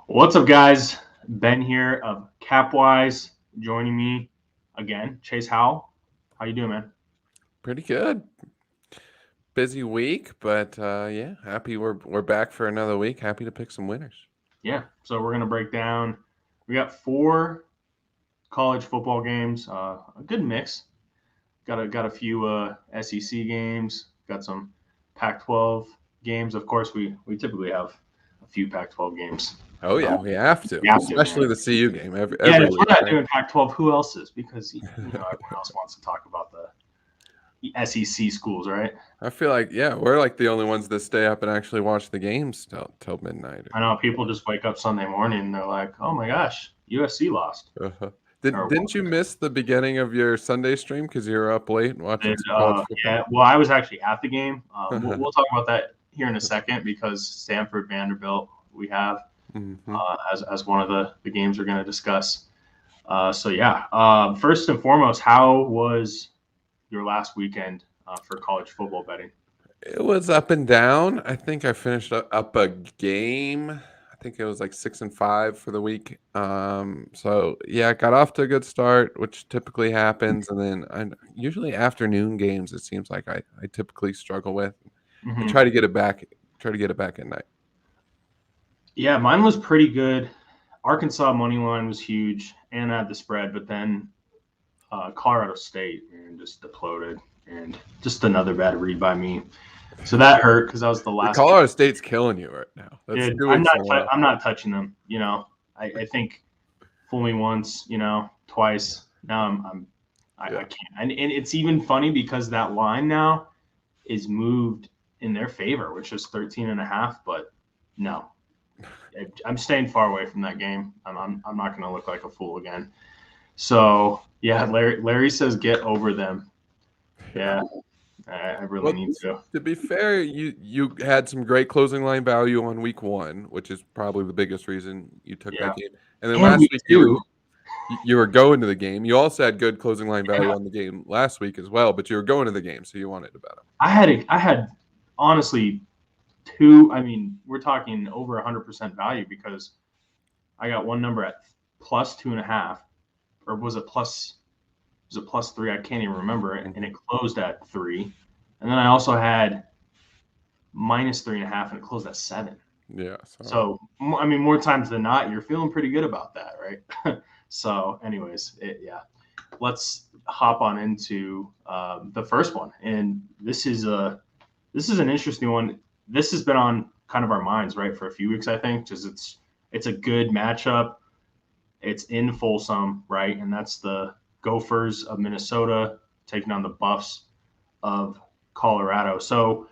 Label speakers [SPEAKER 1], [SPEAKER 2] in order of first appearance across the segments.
[SPEAKER 1] What's up, guys? Ben here of Capwise. Joining me again, Chase Howell. How you doing, man?
[SPEAKER 2] Pretty good. Busy week, but yeah, happy we're back for another week. Happy to pick some winners.
[SPEAKER 1] Yeah. So we're gonna break down. We got four college football games. A good mix. Got a few SEC games. Got some Pac-12 games. Of course, we typically have a few Pac-12 games.
[SPEAKER 2] Oh yeah, we have to,
[SPEAKER 1] We have to, man.
[SPEAKER 2] especially the CU game every
[SPEAKER 1] Yeah,
[SPEAKER 2] every
[SPEAKER 1] if we're
[SPEAKER 2] week,
[SPEAKER 1] not
[SPEAKER 2] right?
[SPEAKER 1] doing Pac-12, who else is? Because everyone else wants to talk about the SEC schools, right?
[SPEAKER 2] I feel like yeah, we're like the only ones that stay up and actually watch the games till midnight.
[SPEAKER 1] I know people just wake up Sunday morning and they're like, "Oh my gosh, USC lost."
[SPEAKER 2] Uh-huh.
[SPEAKER 1] Or
[SPEAKER 2] Didn't you miss the beginning of your Sunday stream because you were up late watching
[SPEAKER 1] did
[SPEAKER 2] some college football?
[SPEAKER 1] yeah. Well, I was actually at the game. We'll talk about that here in a second because Stanford Vanderbilt we have
[SPEAKER 2] hmm
[SPEAKER 1] as one of the games we're going to discuss. So yeah, first and foremost, how was your last weekend for college football betting?
[SPEAKER 2] It was up and down. I think I finished up a game. I think it was like 6-5 for the week. So yeah, I got off to a good start, which typically happens, and then usually afternoon games. It seems like I typically struggle with. I
[SPEAKER 1] Hmm.
[SPEAKER 2] try to get it back. Try to get it back at night.
[SPEAKER 1] Yeah, mine was pretty good. Arkansas money line was huge and at the spread, but then Colorado State and just imploded, and just another bad read by me. So that hurt because that was the
[SPEAKER 2] The
[SPEAKER 1] last game.
[SPEAKER 2] Colorado State's killing you right now. That's
[SPEAKER 1] Dude,
[SPEAKER 2] 2 weeks in a row.
[SPEAKER 1] I'm not touching them. I think fool me once, twice. Now I
[SPEAKER 2] Yeah.
[SPEAKER 1] can't. And it's even funny because that line now is moved in their favor, which is 13 and a half. But no, I'm staying far away from that game. I'm not going to look like a fool again. So yeah, Larry says get over them.
[SPEAKER 2] Yeah.
[SPEAKER 1] Yeah, I really
[SPEAKER 2] Well,
[SPEAKER 1] need to.
[SPEAKER 2] to be fair, you had some great closing line value on week one, which is probably the biggest reason you took
[SPEAKER 1] Yeah,
[SPEAKER 2] that game. And then
[SPEAKER 1] and
[SPEAKER 2] last
[SPEAKER 1] week
[SPEAKER 2] week
[SPEAKER 1] two.
[SPEAKER 2] you were going to the game. You also had good closing line value on the game last week as well, but you were going to the game, so you wanted to bet them.
[SPEAKER 1] I had honestly two. I mean, we're talking over 100% value because I got one number at plus 2.5, or was it plus three? I can't even remember it, and
[SPEAKER 2] Mhm.
[SPEAKER 1] it closed at three. And then I also had minus 3.5, and it closed at seven.
[SPEAKER 2] Yeah, so
[SPEAKER 1] So I mean, more times than not, you're feeling pretty good about that, right? So, anyways, yeah, let's hop on into the first one, and this is an interesting one. This has been on kind of our minds, right, for a few weeks, I think, because it's a good matchup. It's in Folsom, right, and that's the Gophers of Minnesota taking on the Buffs of Colorado. So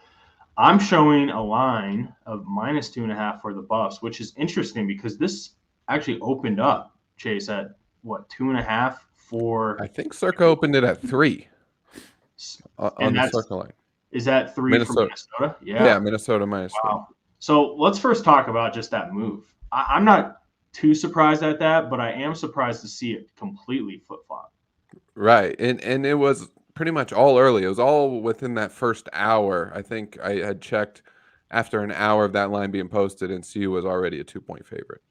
[SPEAKER 1] I'm showing a line of minus 2.5 for the Buffs, which is interesting because this actually opened up, Chase, at what, 2.5 for,
[SPEAKER 2] I think Circa opened it at 3
[SPEAKER 1] and
[SPEAKER 2] on the Circa line.
[SPEAKER 1] is that three for
[SPEAKER 2] Minnesota.
[SPEAKER 1] Minnesota?
[SPEAKER 2] Yeah,
[SPEAKER 1] Yeah.
[SPEAKER 2] Minnesota -3.
[SPEAKER 1] Wow. So let's first talk about just that move. I'm not too surprised at that, but I am surprised to see it completely flip flop.
[SPEAKER 2] Right. And it was pretty much all early. It was all within that first hour. I think I had checked after an hour of that line being posted, and CU was already a 2-point favorite.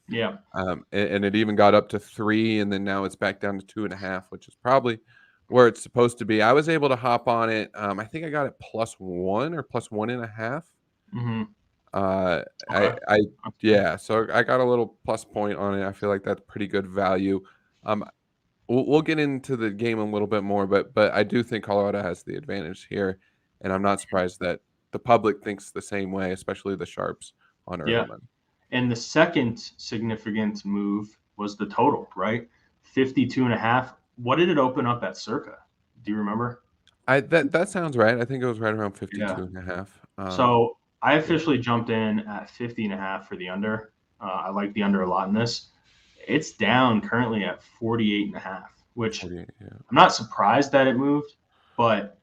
[SPEAKER 1] Yeah.
[SPEAKER 2] And it even got up to 3, and then now it's back down to 2.5, which is probably where it's supposed to be. I was able to hop on it. I think I got it +1 or +1.5.
[SPEAKER 1] Hmm.
[SPEAKER 2] Uh,
[SPEAKER 1] Okay.
[SPEAKER 2] I
[SPEAKER 1] That's good.
[SPEAKER 2] yeah, so I got a little plus point on it. I feel like that's pretty good value. Um, we'll get into the game a little bit more, but I do think Colorado has the advantage here, and I'm not surprised that the public thinks the same way, especially the sharps on early
[SPEAKER 1] Yeah.
[SPEAKER 2] money.
[SPEAKER 1] And the second significant move was the total, right? 52 and a half. What did it open up at circa? Do you remember?
[SPEAKER 2] I that sounds right. I think it was right around
[SPEAKER 1] Yeah.
[SPEAKER 2] 52 and a half.
[SPEAKER 1] So I
[SPEAKER 2] Yeah,
[SPEAKER 1] officially jumped in at 50 and a half for the under. I like the under a lot in this. It's down currently at 48 and a half, which
[SPEAKER 2] 48. Yeah.
[SPEAKER 1] I'm not surprised that it moved, but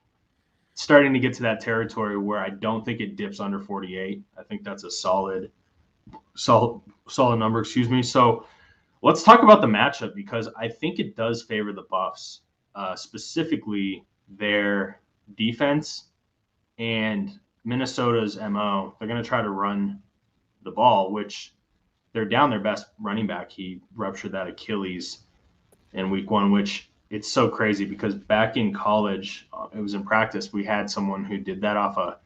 [SPEAKER 1] starting to get to that territory where I don't think it dips under 48. I think that's a solid number, excuse me. So let's talk about the matchup because I think it does favor the Buffs, specifically their defense and Minnesota's MO. They're going to try to run the ball, which they're down their best running back. He ruptured that Achilles in week 1, which it's so crazy because back in college, it was in practice. We had someone who did that off a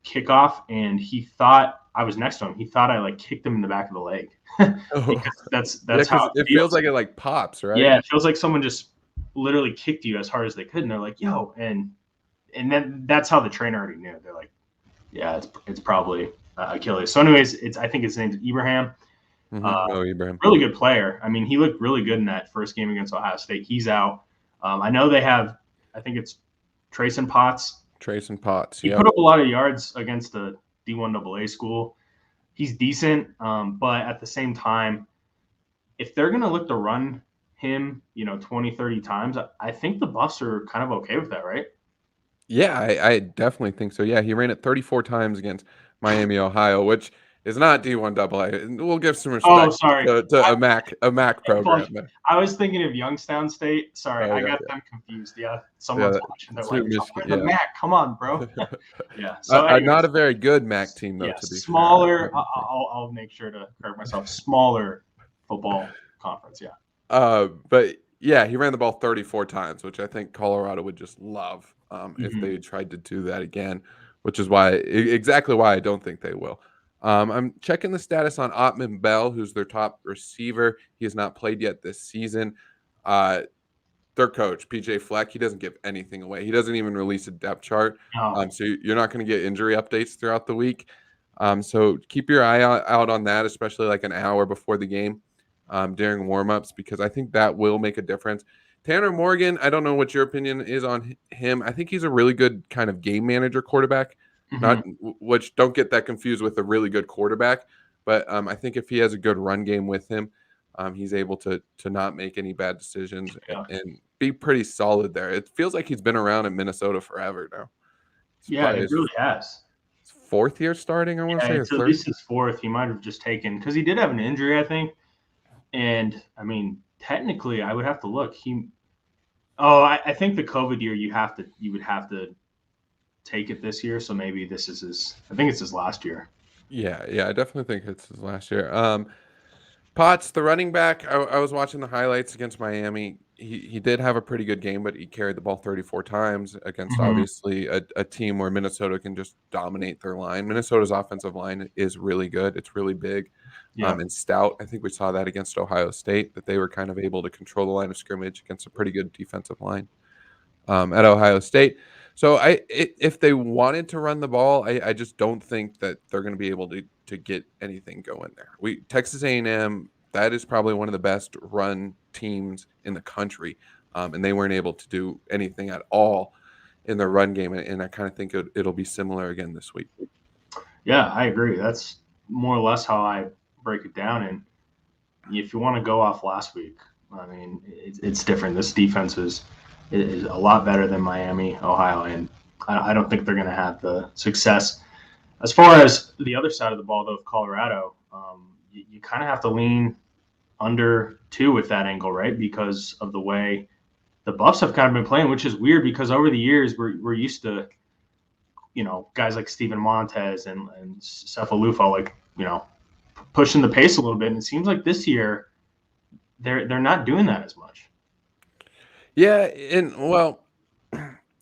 [SPEAKER 1] kickoff, and he thought I was next to him. He thought I like kicked him in the back of the leg because that's
[SPEAKER 2] Yeah,
[SPEAKER 1] how
[SPEAKER 2] because it feels like it like pops, right?
[SPEAKER 1] Yeah, it feels like someone just literally kicked you as hard as they could, and they're like, "Yo," and then that's how the trainer already knew. They're like, "Yeah, it's probably Achilles." So, anyways, I think his name's Ibrahim.
[SPEAKER 2] Ibrahim.
[SPEAKER 1] Really good player. I mean, he looked really good in that first game against Ohio State. He's out. I know they have. I think it's Trayson Potts. He put up a lot of yards against the D1AA school. He's decent, but at the same time, if they're going to look to run him, 20, 30 times, I think the Buffs are kind of okay with that, right?
[SPEAKER 2] Yeah, I definitely think so. Yeah, he ran it 34 times against Miami, Ohio, which is not D1AA. We'll give some
[SPEAKER 1] Oh,
[SPEAKER 2] respect
[SPEAKER 1] sorry.
[SPEAKER 2] to a MAC program there.
[SPEAKER 1] I was thinking of Youngstown State. Sorry, I got them confused. Yeah, someone's watching. They're like, the MAC. Come on, bro. Yeah. So
[SPEAKER 2] not a very good MAC team, though.
[SPEAKER 1] Yeah,
[SPEAKER 2] to be
[SPEAKER 1] smaller.
[SPEAKER 2] fair.
[SPEAKER 1] I'll make sure to correct myself. Smaller football conference. Yeah.
[SPEAKER 2] But yeah, he ran the ball 34 times, which I think Colorado would just love if they tried to do that again, which is exactly why I don't think they will. I'm checking the status on Ottman Bell, who's their top receiver. He has not played yet this season. Their coach, PJ Fleck, he doesn't give anything away. He doesn't even release a depth chart. So you're not going to get injury updates throughout the week. So keep your eye out on that, especially like an hour before the game during warmups, because I think that will make a difference. Tanner Morgan, I don't know what your opinion is on him. I think he's a really good kind of game manager quarterback. Which don't get that confused with a really good quarterback. But I think if he has a good run game with him, he's able to not make any bad decisions and be pretty solid there. It feels like he's been around in Minnesota forever now.
[SPEAKER 1] It really has.
[SPEAKER 2] Fourth year starting, I want to say.
[SPEAKER 1] It's at least his fourth. He might have just taken because he did have an injury, I think. And I mean, technically, I would have to look. I think the COVID year you would have to take it this year. So maybe this is his. I think it's his last year.
[SPEAKER 2] Yeah, I definitely think it's his last year. Potts, the running back, I was watching the highlights against Miami. He did have a pretty good game, but he carried the ball 34 times against obviously a team where Minnesota can just dominate their line. Minnesota's offensive line is really good. It's really big and stout. I think we saw that against Ohio State, that they were kind of able to control the line of scrimmage against a pretty good defensive line at Ohio State. So if they wanted to run the ball, I just don't think that they're going to be able to get anything going there. Texas A&M, that is probably one of the best run teams in the country, and they weren't able to do anything at all in their run game, and I kind of think it'll be similar again this week.
[SPEAKER 1] Yeah, I agree. That's more or less how I break it down. And if you want to go off last week, I mean, it's different. This defense is a lot better than Miami, Ohio, and I don't think they're going to have the success. As far as the other side of the ball, though, of Colorado, you kind of have to lean under 2 with that angle, right? Because of the way the Buffs have kind of been playing, which is weird because over the years we're used to, guys like Steven Montez and Cephalufo, like, pushing the pace a little bit. And it seems like this year they're not doing that as much.
[SPEAKER 2] Yeah, and well,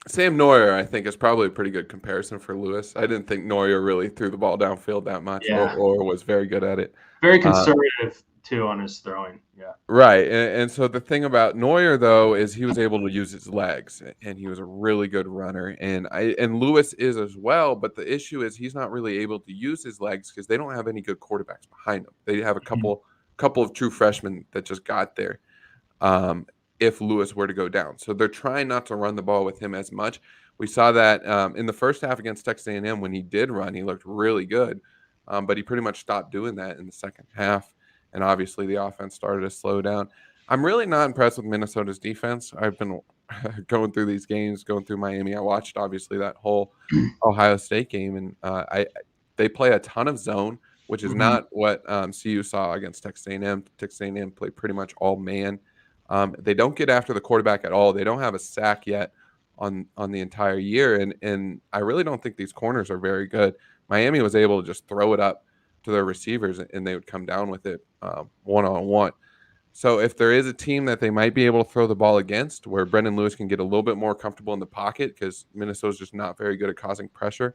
[SPEAKER 2] Sam Neuer, I think, is probably a pretty good comparison for Lewis. I didn't think Neuer really threw the ball downfield that much or was very good at it.
[SPEAKER 1] Very conservative, too, on his throwing. Yeah.
[SPEAKER 2] Right. And so the thing about Neuer, though, is he was able to use his legs, and he was a really good runner. And Lewis is as well, but the issue is he's not really able to use his legs because they don't have any good quarterbacks behind him. They have a couple of true freshmen that just got there. If Lewis were to go down. So they're trying not to run the ball with him as much. We saw that in the first half against Texas A&M when he did run, he looked really good, but he pretty much stopped doing that in the second half, and obviously the offense started to slow down. I'm really not impressed with Minnesota's defense. I've been going through these games, going through Miami. I watched, obviously, that whole Ohio State game, and they play a ton of zone, which is not what CU saw against Texas A&M. Texas A&M played pretty much all man. They don't get after the quarterback at all. They don't have a sack yet on the entire year, and I really don't think these corners are very good. Miami was able to just throw it up their receivers, and they would come down with it one-on-one. So if there is a team that they might be able to throw the ball against, where Brendan Lewis can get a little bit more comfortable in the pocket because Minnesota's just not very good at causing pressure,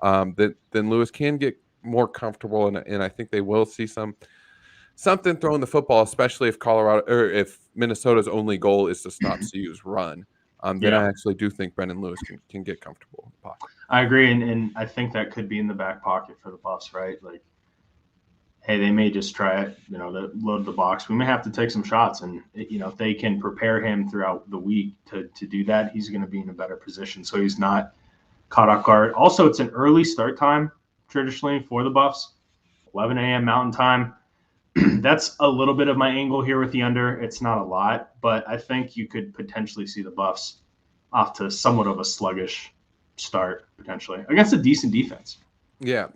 [SPEAKER 2] then Lewis can get more comfortable, and I think they will see something throwing the football, especially if Colorado or if Minnesota's only goal is to stop CU's run. Then
[SPEAKER 1] Yeah,
[SPEAKER 2] I actually do think Brendan Lewis can get comfortable in the pocket.
[SPEAKER 1] I agree, and I think that could be in the back pocket for the Buffs, right? Like, hey, they may just try it, to load the box. We may have to take some shots, and if they can prepare him throughout the week to do that, he's going to be in a better position, so he's not caught off guard. Also, it's an early start time traditionally for the Buffs, 11 a.m. Mountain Time. That's a little bit of my angle here with the under. It's not a lot, but I think you could potentially see the Buffs off to somewhat of a sluggish start potentially against a decent defense.
[SPEAKER 2] Yeah,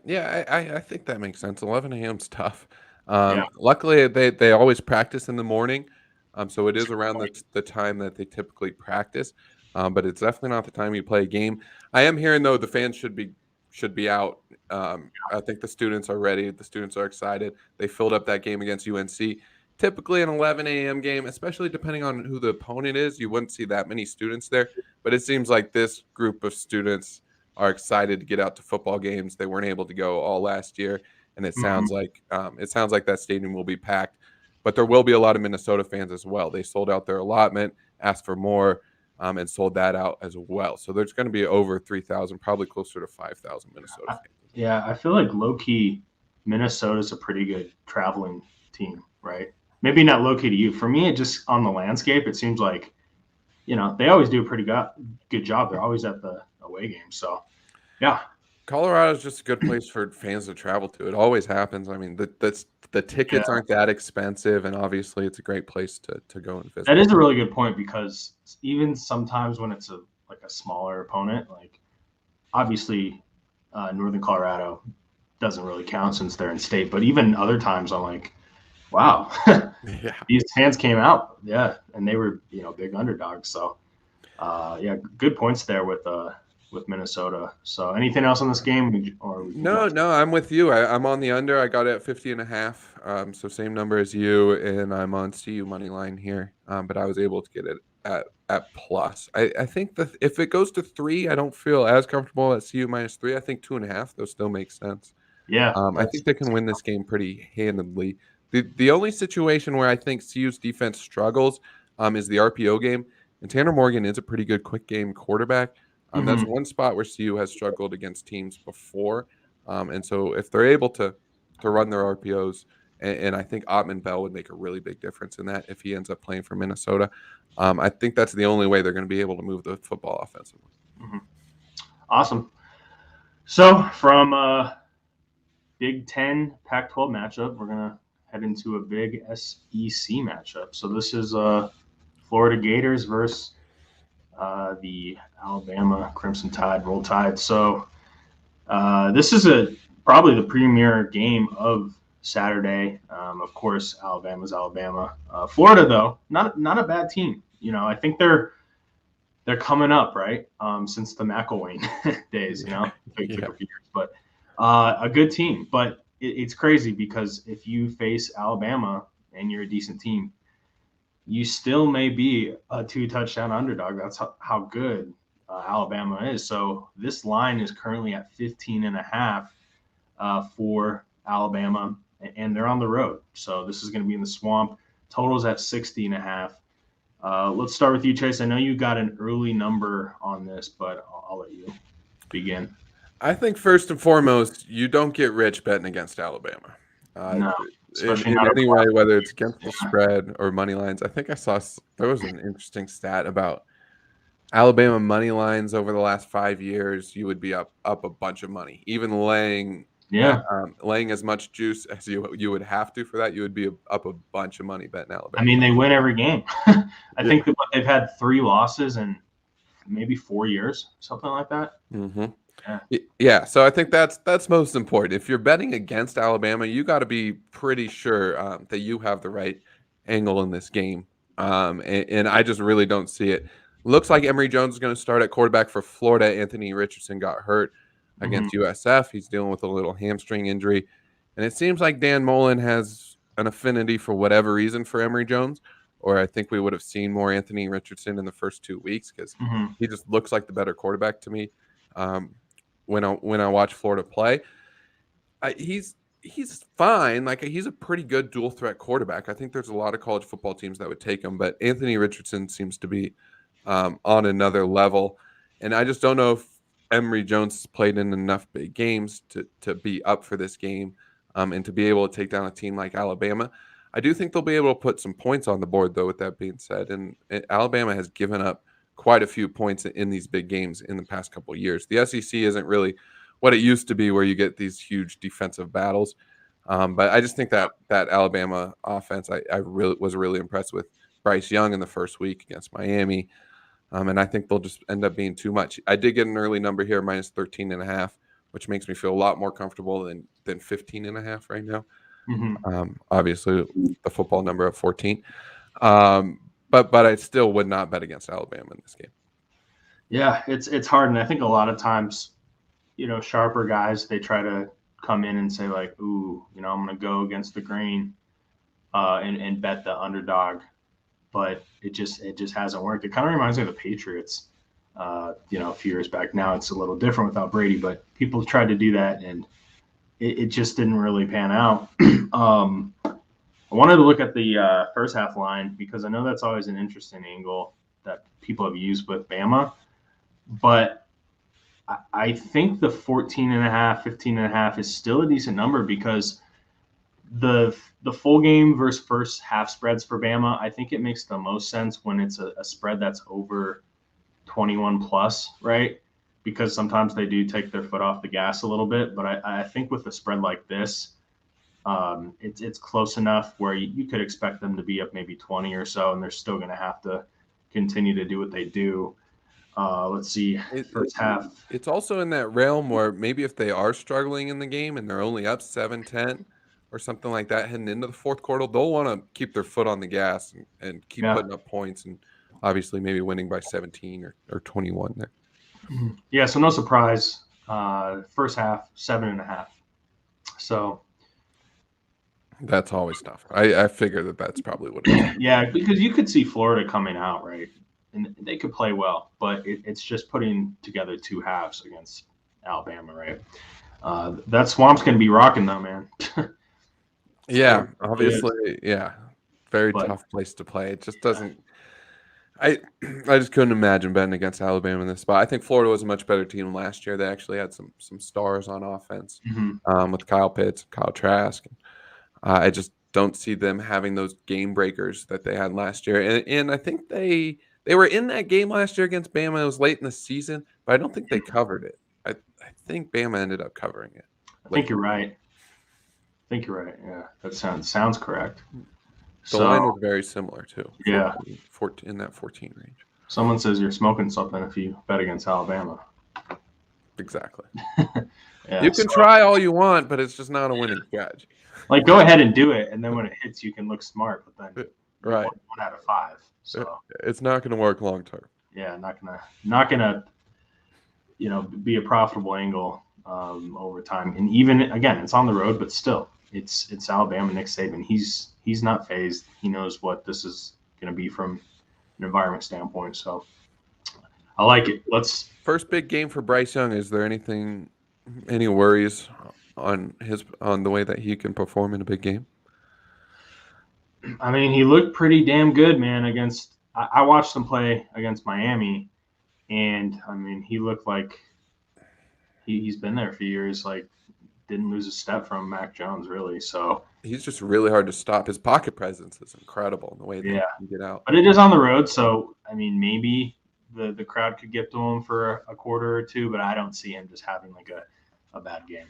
[SPEAKER 2] I think that makes sense. 11 a.m.'s tough.
[SPEAKER 1] Yeah.
[SPEAKER 2] Luckily, they always practice in the morning, so it is around the time that they typically practice. But it's definitely not the time you play a game. I am hearing though the fans should be out. I think the students are ready. The students are excited. They filled up that game against UNC. Typically, an 11 a.m. game, especially depending on who the opponent is, you wouldn't see that many students there. But it seems like this group of students are excited to get out to football games. They weren't able to go all last year, and it sounds like that stadium will be packed. But there will be a lot of Minnesota fans as well. They sold out their allotment, asked for more, and sold that out as well. So there's going to be over 3,000, probably closer to 5,000 Minnesota fans.
[SPEAKER 1] Yeah, I feel like low key Minnesota's a pretty good traveling team, right? Maybe not low key to you. For me, it just on the landscape, it seems like they always do a pretty good job. They're always at the away game. So, yeah.
[SPEAKER 2] Colorado is just a good place for fans to travel to. It always happens. I mean, the tickets aren't that expensive, and obviously it's a great place to go and visit.
[SPEAKER 1] That is a really good point because even sometimes when it's a smaller opponent, like obviously Northern Colorado doesn't really count since they're in state, but even other times I'm like, wow,
[SPEAKER 2] Yeah.
[SPEAKER 1] these fans came out, and they were big underdogs. So good points there with Minnesota. So anything else on this game?
[SPEAKER 2] No, I'm with you. I'm on the under. I got it at 50.5. So same number as you, and I'm on CU money line here. But I was able to get it at plus. I think that if it goes to 3, I don't feel as comfortable at CU -3. I think 2.5 though still makes sense.
[SPEAKER 1] Yeah,
[SPEAKER 2] I think they can win this game pretty handedly. The only situation where I think CU's defense struggles is the RPO game, and Tanner Morgan is a pretty good quick game quarterback. That's one spot where CU has struggled against teams before, and so if they're able to run their RPOs, and I think Ottman Bell would make a really big difference in that if he ends up playing for Minnesota. I think that's the only way they're going to be able to move the football offensively.
[SPEAKER 1] Awesome. So from Big Ten Pac-12 matchup, we're gonna head into a big SEC matchup. So this is Florida Gators versus the Alabama Crimson Tide, Roll Tide. So this is probably the premier game of Saturday. Of course, Alabama's Alabama. Florida, though, not a bad team. I think they're coming up, right? Since the McElwain days, it took a few years, but a good team. But it's crazy because if you face Alabama and you're a decent team, you still may be a 2-touchdown underdog. That's how good Alabama is. So this line is currently at 15.5 for Alabama, and they're on the road. So this is going to be in the Swamp. Total's at 60.5. Let's start with you, Chase. I know you got an early number on this, but I'll let you begin.
[SPEAKER 2] I think first and foremost, you don't get rich betting against Alabama.
[SPEAKER 1] No,
[SPEAKER 2] in any way, whether it's against the spread or money lines. I think I saw there was an interesting stat about Alabama money lines over the last 5 years. You would be up a bunch of money, even laying as much juice as you would have to for that. You would be up a bunch of money betting Alabama.
[SPEAKER 1] I mean, they win every game. I think they've had 3 losses in maybe 4 years, something like that.
[SPEAKER 2] Mm-hmm. Yeah, so I think that's most important. If you're betting against Alabama, you got to be pretty sure that you have the right angle in this game, and I just really don't see it. Looks like Emory Jones is going to start at quarterback for Florida. Anthony Richardson got hurt against USF. He's dealing with a little hamstring injury. And it seems like Dan Mullen has an affinity for whatever reason for Emory Jones, or I think we would have seen more Anthony Richardson in the first 2 weeks because
[SPEAKER 1] Hmm.
[SPEAKER 2] he just looks like the better quarterback to me. Um, when I watch Florida play, he's fine. Like he's a pretty good dual threat quarterback. I think there's a lot of college football teams that would take him, but Anthony Richardson seems to be on another level, and I just don't know if Emory Jones has played in enough big games to be up for this game, and to be able to take down a team like Alabama. I do think they'll be able to put some points on the board, though. With that being said, and Alabama has given up quite a few points in these big games in the past couple of years. The SEC isn't really what it used to be, where you get these huge defensive battles. But I just think that Alabama offense, I really was really impressed with Bryce Young in the first week against Miami. And I think they'll just end up being too much. I did get an early number here, minus 13.5, which makes me feel a lot more comfortable than 15.5 right now.
[SPEAKER 1] Hmm.
[SPEAKER 2] Obviously, the football number of 14. But I still would not bet against Alabama in this game.
[SPEAKER 1] Yeah, it's hard, and I think a lot of times, sharper guys, they try to come in and say like, "Ooh, I'm going to go against the grain and bet the underdog," but it just hasn't worked. It kind of reminds me of the Patriots, a few years back. Now it's a little different without Brady, but people tried to do that, and it just didn't really pan out. I wanted to look at the first half line because I know that's always an interesting angle that people have used with Bama, but I think the 14 and a half, 15 and a half is still a decent number because the full game versus first half spreads for Bama, I think it makes the most sense when it's a spread that's over 21 plus, right? Because sometimes they do take their foot off the gas a little bit. But I think with a spread like this, it's close enough where you could expect them to be up maybe 20 or so, and they're still going to have to continue to do what they do. Let's see, first half.
[SPEAKER 2] It's also in that realm where maybe if they are struggling in the game and they're only up 7-10 or something like that heading into the fourth quarter, they'll want to keep their foot on the gas and keep
[SPEAKER 1] Yeah.
[SPEAKER 2] putting up points and obviously maybe winning by 17 or 21 there.
[SPEAKER 1] Yeah, so no surprise. First half, 7.5. So
[SPEAKER 2] that's always tough. I figure that's probably what it is.
[SPEAKER 1] yeah, because you could see Florida coming out, right? And they could play well, but it's just putting together two halves against Alabama, right? That Swamp's going to be rocking, though, man.
[SPEAKER 2] Yeah, obviously, yeah. Very
[SPEAKER 1] But
[SPEAKER 2] tough place to play. It just doesn't. I just couldn't imagine betting against Alabama in this spot. I think Florida was a much better team last year. They actually had some stars on offense, with Kyle Pitts, Kyle Trask. I just don't see them having those game breakers that they had last year. And I think they were in that game last year against Bama. It was late in the season, but I don't think they covered it. I think Bama ended up covering it.
[SPEAKER 1] I think you're right. Yeah, that sounds correct.
[SPEAKER 2] The line was very similar too.
[SPEAKER 1] Yeah.
[SPEAKER 2] 14 in that 14 range.
[SPEAKER 1] Someone says you're smoking something if you bet against Alabama.
[SPEAKER 2] Exactly.
[SPEAKER 1] Yeah,
[SPEAKER 2] you can try all you want, but it's just not a winning strategy.
[SPEAKER 1] Like, go ahead and do it, and then when it hits, you can look smart. But then,
[SPEAKER 2] right,
[SPEAKER 1] 1 out of 5. So
[SPEAKER 2] it's not going to work long term.
[SPEAKER 1] Yeah, not gonna, be a profitable angle over time. And even again, it's on the road, but still, it's Alabama. Nick Saban, he's not phased. He knows what this is going to be from an environment standpoint. So I like it.
[SPEAKER 2] First big game for Bryce Young. Is there any worries on the way that he can perform in a big game?
[SPEAKER 1] I mean, he looked pretty damn good, man. I watched him play against Miami, and I mean, he looked like he's been there for years. Like, didn't lose a step from Mac Jones, really. So
[SPEAKER 2] he's just really hard to stop. His pocket presence is incredible in the way that he can get out.
[SPEAKER 1] But it is on the road, so I mean, maybe the crowd could get to him for a quarter or two, but I don't see him just having like a bad game.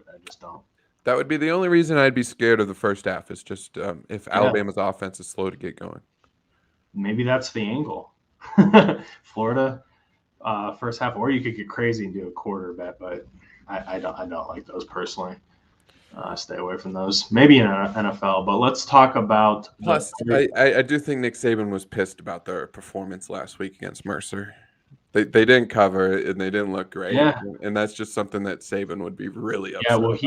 [SPEAKER 1] I just don't.
[SPEAKER 2] That would be the only reason I'd be scared of the first half. Is just if Alabama's offense is slow to get going.
[SPEAKER 1] Maybe that's the angle. Florida first half, or you could get crazy and do a quarter bet, but I don't like those personally. Stay away from those. Maybe in NFL, but let's talk about.
[SPEAKER 2] Plus, I do think Nick Saban was pissed about their performance last week against Mercer. They didn't cover it, and they didn't look great,
[SPEAKER 1] Yeah.
[SPEAKER 2] and that's just something that Saban would be really
[SPEAKER 1] Yeah.
[SPEAKER 2] upset
[SPEAKER 1] Well,
[SPEAKER 2] about.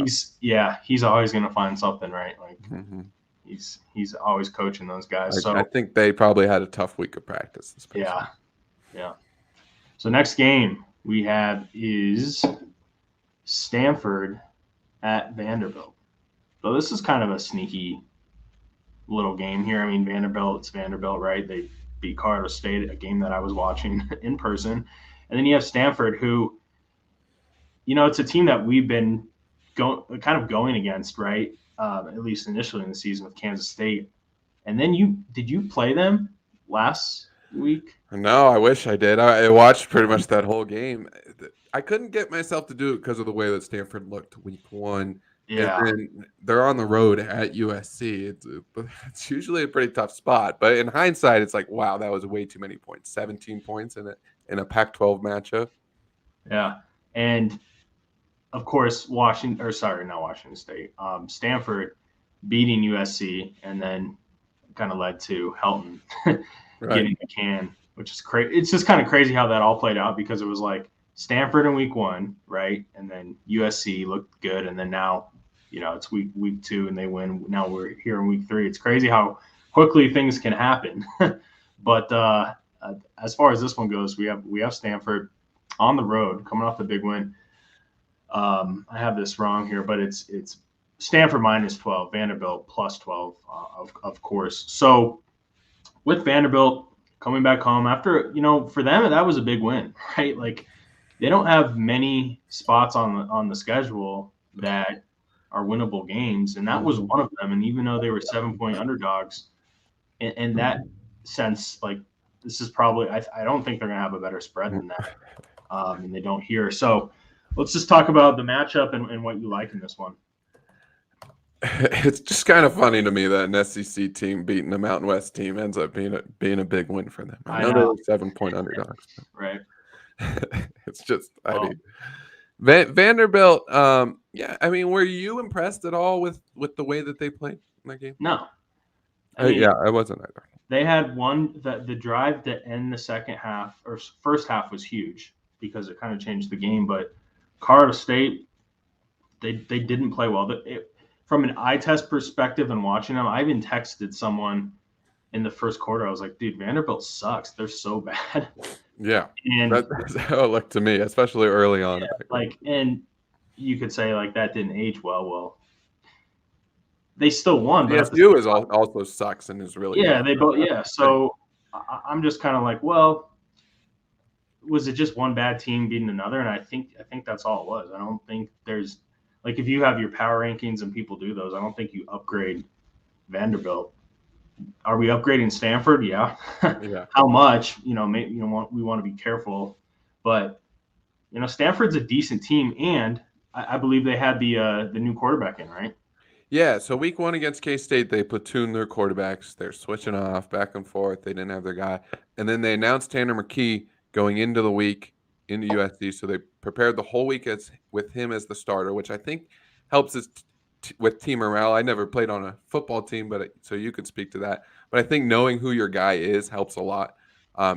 [SPEAKER 1] he's always going to find something, right? Like
[SPEAKER 2] Mhm.
[SPEAKER 1] he's always coaching those guys.
[SPEAKER 2] I
[SPEAKER 1] So
[SPEAKER 2] think they probably had a tough week of practice this past
[SPEAKER 1] yeah.
[SPEAKER 2] week.
[SPEAKER 1] Yeah. So next game we have is Stanford at Vanderbilt. So this is kind of a sneaky little game here. I mean, it's Vanderbilt, right? They beat Colorado State, a game that I was watching in person. And then you have Stanford, who, it's a team that we've been going against, right? At least initially in the season with Kansas State. And then did you play them last week?
[SPEAKER 2] No, I wish I did. I watched pretty much that whole game. I couldn't get myself to do it because of the way that Stanford looked week one. And
[SPEAKER 1] Yeah.
[SPEAKER 2] then they're on the road at USC. It's usually a pretty tough spot. But in hindsight, it's like, wow, that was way too many points. 17 points in a Pac-12 matchup.
[SPEAKER 1] Yeah. And of course, not Washington State, Stanford beating USC, and then kind of led to Helton
[SPEAKER 2] Right.
[SPEAKER 1] getting the can, which is crazy. It's just kind of crazy how that all played out because it was like Stanford in week one, right? And then USC looked good. And then now, it's week two and they win. Now we're here in week three. It's crazy how quickly things can happen. But as far as this one goes, we have Stanford on the road coming off the big win. I have this wrong here, but it's Stanford minus 12, Vanderbilt plus 12, of course. So with Vanderbilt coming back home after, for them, that was a big win, right? Like they don't have many spots on the schedule that are winnable games, and that was
[SPEAKER 2] Mhm.
[SPEAKER 1] one of them. And even though they were 7-point underdogs, in that sense, like this is probably, I don't think they're going to have a better spread than that, and they don't here. So let's just talk about the matchup and what you like in this one.
[SPEAKER 2] It's just kind of funny to me that an SEC team beating a Mountain West team ends up being a big win for them. I
[SPEAKER 1] I
[SPEAKER 2] know they
[SPEAKER 1] know,
[SPEAKER 2] were 7-point underdogs,
[SPEAKER 1] right?
[SPEAKER 2] but it's just
[SPEAKER 1] Well,
[SPEAKER 2] mean Vanderbilt. Yeah, I mean, were you impressed at all with the way that they played in that game?
[SPEAKER 1] no, I mean
[SPEAKER 2] Yeah, I wasn't either.
[SPEAKER 1] they had the drive to end the second half or first half was huge because it kind of changed the game. But Colorado State, they didn't play well. From an eye test perspective and watching them, I even texted someone in the first quarter. I was like, dude, Vanderbilt sucks. They're so bad.
[SPEAKER 2] Yeah,
[SPEAKER 1] And
[SPEAKER 2] that's how it looked to me, especially early on in that game.
[SPEAKER 1] and you could say like that didn't age well. Well, they still won, but at the
[SPEAKER 2] CSU
[SPEAKER 1] same
[SPEAKER 2] is also sucks and is really
[SPEAKER 1] yeah,
[SPEAKER 2] bad.
[SPEAKER 1] they both yeah. So I'm just kind of like, well, was it just one bad team beating another? And I think that's all it was. I don't think there's like if you have your power rankings and people do those, I don't think you upgrade Vanderbilt. Are we upgrading Stanford? Yeah.
[SPEAKER 2] Yeah.
[SPEAKER 1] How much? Maybe we want to be careful, but Stanford's a decent team, and I believe they had the new quarterback in, right?
[SPEAKER 2] Yeah, so week one against K-State, they platooned their quarterbacks. They're switching off back and forth. They didn't have their guy. And then they announced Tanner McKee going into the week into USC. So they prepared the whole week with him as the starter, which I think helps us with team morale. I never played on a football team, so you could speak to that. But I think knowing who your guy is helps a lot,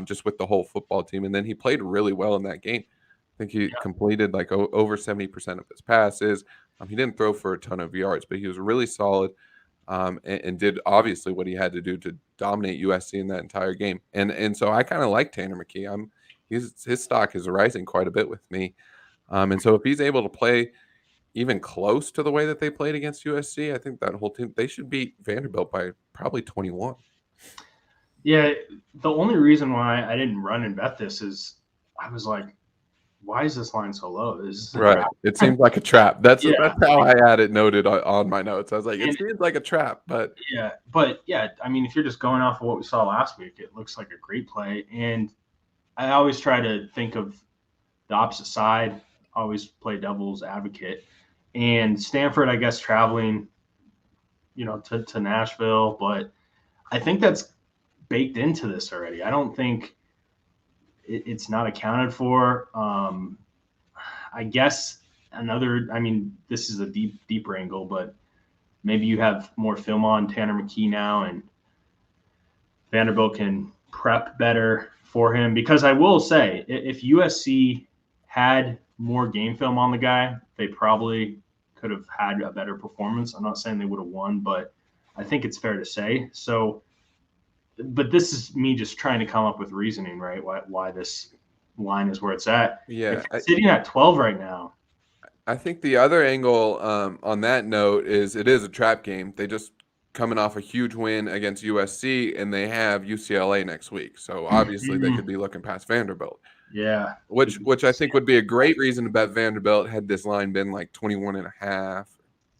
[SPEAKER 2] just with the whole football team. And then he played really well in that game. I think he completed like over 70% of his passes. He didn't throw for a ton of yards, but he was really solid, and did obviously what he had to do to dominate USC in that entire game. And so I kind of like Tanner McKee. His stock is rising quite a bit with me. And so if he's able to play even close to the way that they played against USC, I think that whole team they should beat Vanderbilt by probably 21.
[SPEAKER 1] Yeah. The only reason why I didn't run and bet this is I was like, why is this line so low? Is this a
[SPEAKER 2] Right.
[SPEAKER 1] trap?
[SPEAKER 2] It seems like a trap. That's
[SPEAKER 1] Yeah.
[SPEAKER 2] how I had it noted on my notes. I was like, it
[SPEAKER 1] And
[SPEAKER 2] seems like a trap, but
[SPEAKER 1] yeah, but yeah, I mean, if you're just going off of what we saw last week, it looks like a great play. And I always try to think of the opposite side, always play devil's advocate. And Stanford, I guess, traveling, to Nashville, but I think that's baked into this already. I don't think it's not accounted for. I guess I mean, this is a deeper angle, but maybe you have more film on Tanner McKee now, and Vanderbilt can prep better for him, because I will say, if USC had more game film on the guy, they probably could have had a better performance. I'm not saying they would have won, but I think it's fair to say. So, but this is me just trying to come up with reasoning, right? Why this line is where it's at.
[SPEAKER 2] Yeah,
[SPEAKER 1] If it's sitting at 12 right now.
[SPEAKER 2] I think the other angle on that note is it is a trap game. They just coming off a huge win against USC, and they have UCLA next week. So obviously they could be looking past Vanderbilt.
[SPEAKER 1] Yeah.
[SPEAKER 2] Which I think would be a great reason to bet Vanderbilt had this line been like 21.5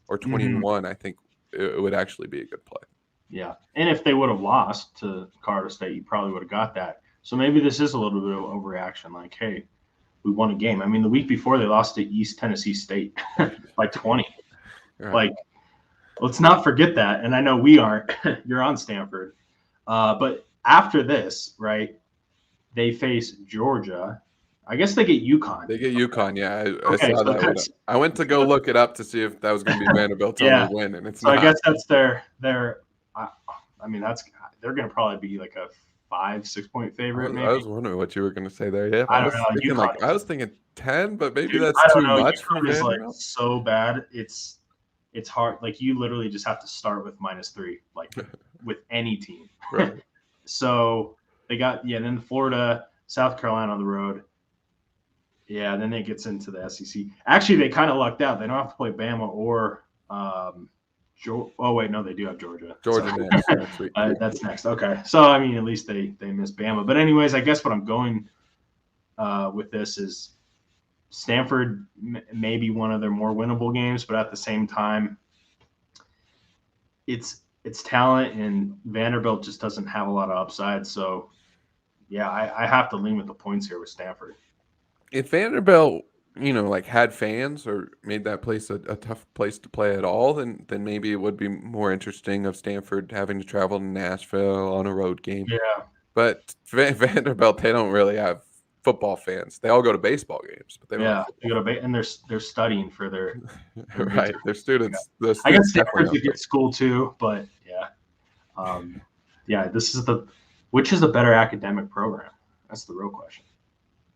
[SPEAKER 2] or 21. I think it would actually be a good play.
[SPEAKER 1] Yeah. And if they would have lost to Colorado State, you probably would have got that. So maybe this is a little bit of overreaction. Like, hey, we won a game. I mean, the week before they lost to East Tennessee State by 20. Right. Like, let's not forget that. And I know we aren't. You're on Stanford. But after this, right, they face Georgia. I guess they get UConn.
[SPEAKER 2] They get UConn, yeah. I saw that one. I went to go look it up to see if that was going to be Vanderbilt's only win, and it's not.
[SPEAKER 1] I guess that's their I mean, they're going to probably be like a 5-6 point favorite. Maybe.
[SPEAKER 2] I was wondering what you were going to say there. Yeah,
[SPEAKER 1] I don't know.
[SPEAKER 2] I was thinking 10, but maybe that's too much for Vanderbilt.
[SPEAKER 1] Like so bad, it's hard. Like you literally just have to start with -3, like with any team.
[SPEAKER 2] Right.
[SPEAKER 1] So they got then Florida, South Carolina on the road. Yeah, then it gets into the SEC. Actually, they kind of lucked out. They don't have to play Bama or oh wait, no, they do have Georgia.
[SPEAKER 2] Next week.
[SPEAKER 1] That's next. Okay, so I mean, at least they missed Bama. But anyways, I guess what I'm going with this is Stanford may be one of their more winnable games, but at the same time, it's talent, and Vanderbilt just doesn't have a lot of upside. So yeah, I have to lean with the points here with Stanford.
[SPEAKER 2] If Vanderbilt, like had fans or made that place a tough place to play at all, then maybe it would be more interesting of Stanford having to travel to Nashville on a road game.
[SPEAKER 1] Yeah.
[SPEAKER 2] But Vanderbilt, they don't really have football fans. They all go to baseball games, but they don't.
[SPEAKER 1] They go to and they're studying for their
[SPEAKER 2] right. Their students.
[SPEAKER 1] Yeah. I guess Stanford's a good school too, but this is which is a better academic program? That's the real question.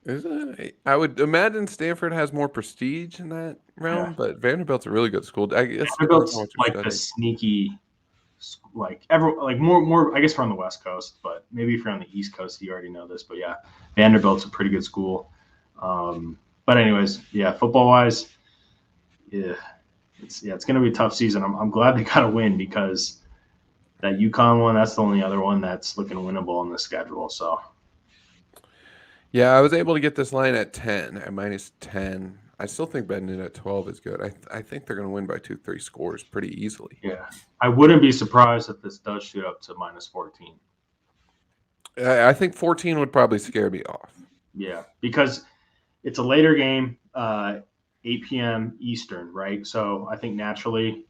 [SPEAKER 2] Isn't it? I would imagine Stanford has more prestige in that realm, but Vanderbilt's a really good school. I guess
[SPEAKER 1] Vanderbilt's like the sneaky, more. I guess we're on the West Coast, but maybe if you're on the East Coast, you already know this. But yeah, Vanderbilt's a pretty good school. But anyways, football wise, it's going to be a tough season. I'm glad they got a win because that UConn one, that's the only other one that's looking winnable on the schedule. So.
[SPEAKER 2] Yeah, I was able to get this line at 10, at -10. I still think betting it at 12 is good. I think they're going to win by 2-3 scores pretty easily.
[SPEAKER 1] Yeah, I wouldn't be surprised if this does shoot up to -14.
[SPEAKER 2] I think 14 would probably scare me off.
[SPEAKER 1] Yeah, because it's a later game, 8 p.m. Eastern, right? So I think naturally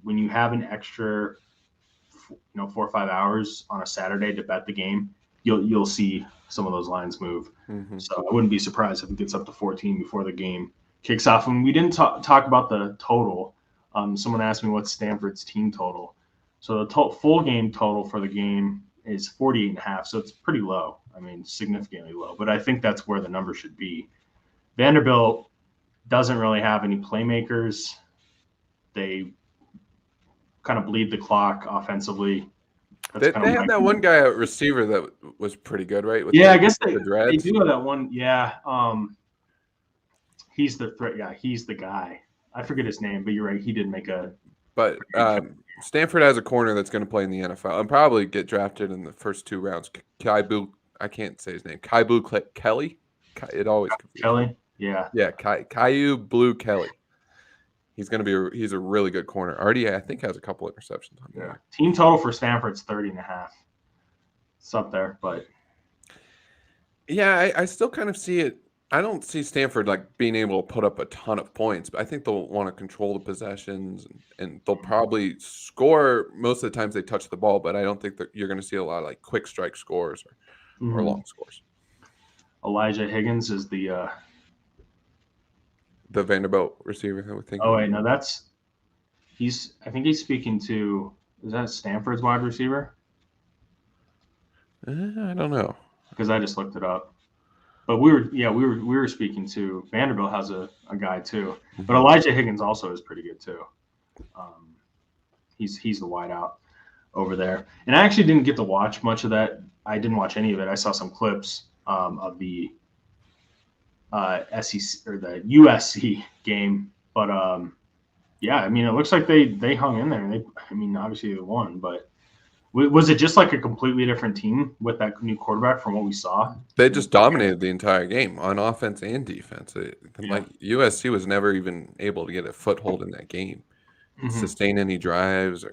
[SPEAKER 1] when you have an extra 4 or 5 hours on a Saturday to bet the game, you'll see some of those lines move. So I wouldn't be surprised if it gets up to 14 before the game kicks off. And we didn't talk about the total. Someone asked me what's Stanford's team total. So the full game total for the game is 48.5. So it's pretty low. I mean, significantly low. But I think that's where the number should be. Vanderbilt doesn't really have any playmakers. They kind of bleed the clock offensively.
[SPEAKER 2] They have that one guy at receiver that was pretty good, right?
[SPEAKER 1] I guess they do have that one. Yeah. He's the threat. Yeah, he's the guy. I forget his name, but you're right. He did make a.
[SPEAKER 2] But Stanford has a corner that's going to play in the NFL and probably get drafted in the first 2 rounds. I can't say his name. Kelly. It always
[SPEAKER 1] Kelly. Yeah.
[SPEAKER 2] Yeah. Caillou Blue Kelly. He's a really good corner. Already, I think, has a couple interceptions on there.
[SPEAKER 1] Team total for Stanford's 30.5. It's up there, but
[SPEAKER 2] yeah, I still kind of see it. I don't see Stanford being able to put up a ton of points, but I think they'll want to control the possessions and they'll probably score most of the times they touch the ball. But I don't think that you're going to see a lot of quick strike scores or long scores.
[SPEAKER 1] Elijah Higgins is the
[SPEAKER 2] Vanderbilt receiver that we think.
[SPEAKER 1] Oh wait, no, I think he's speaking to. Is that Stanford's wide receiver?
[SPEAKER 2] I don't know.
[SPEAKER 1] because I just looked it up. But we were speaking to Vanderbilt has a guy too, but Elijah Higgins also is pretty good too. He's the wideout over there, and I actually didn't get to watch much of that. I didn't watch any of it. I saw some clips of the SEC or the USC game, but yeah, I mean, it looks like they hung in there. I mean, obviously they won, but was it just like a completely different team with that new quarterback from what we saw?
[SPEAKER 2] They just dominated the entire game on offense and defense. Like USC was never even able to get a foothold in that game, sustain any drives,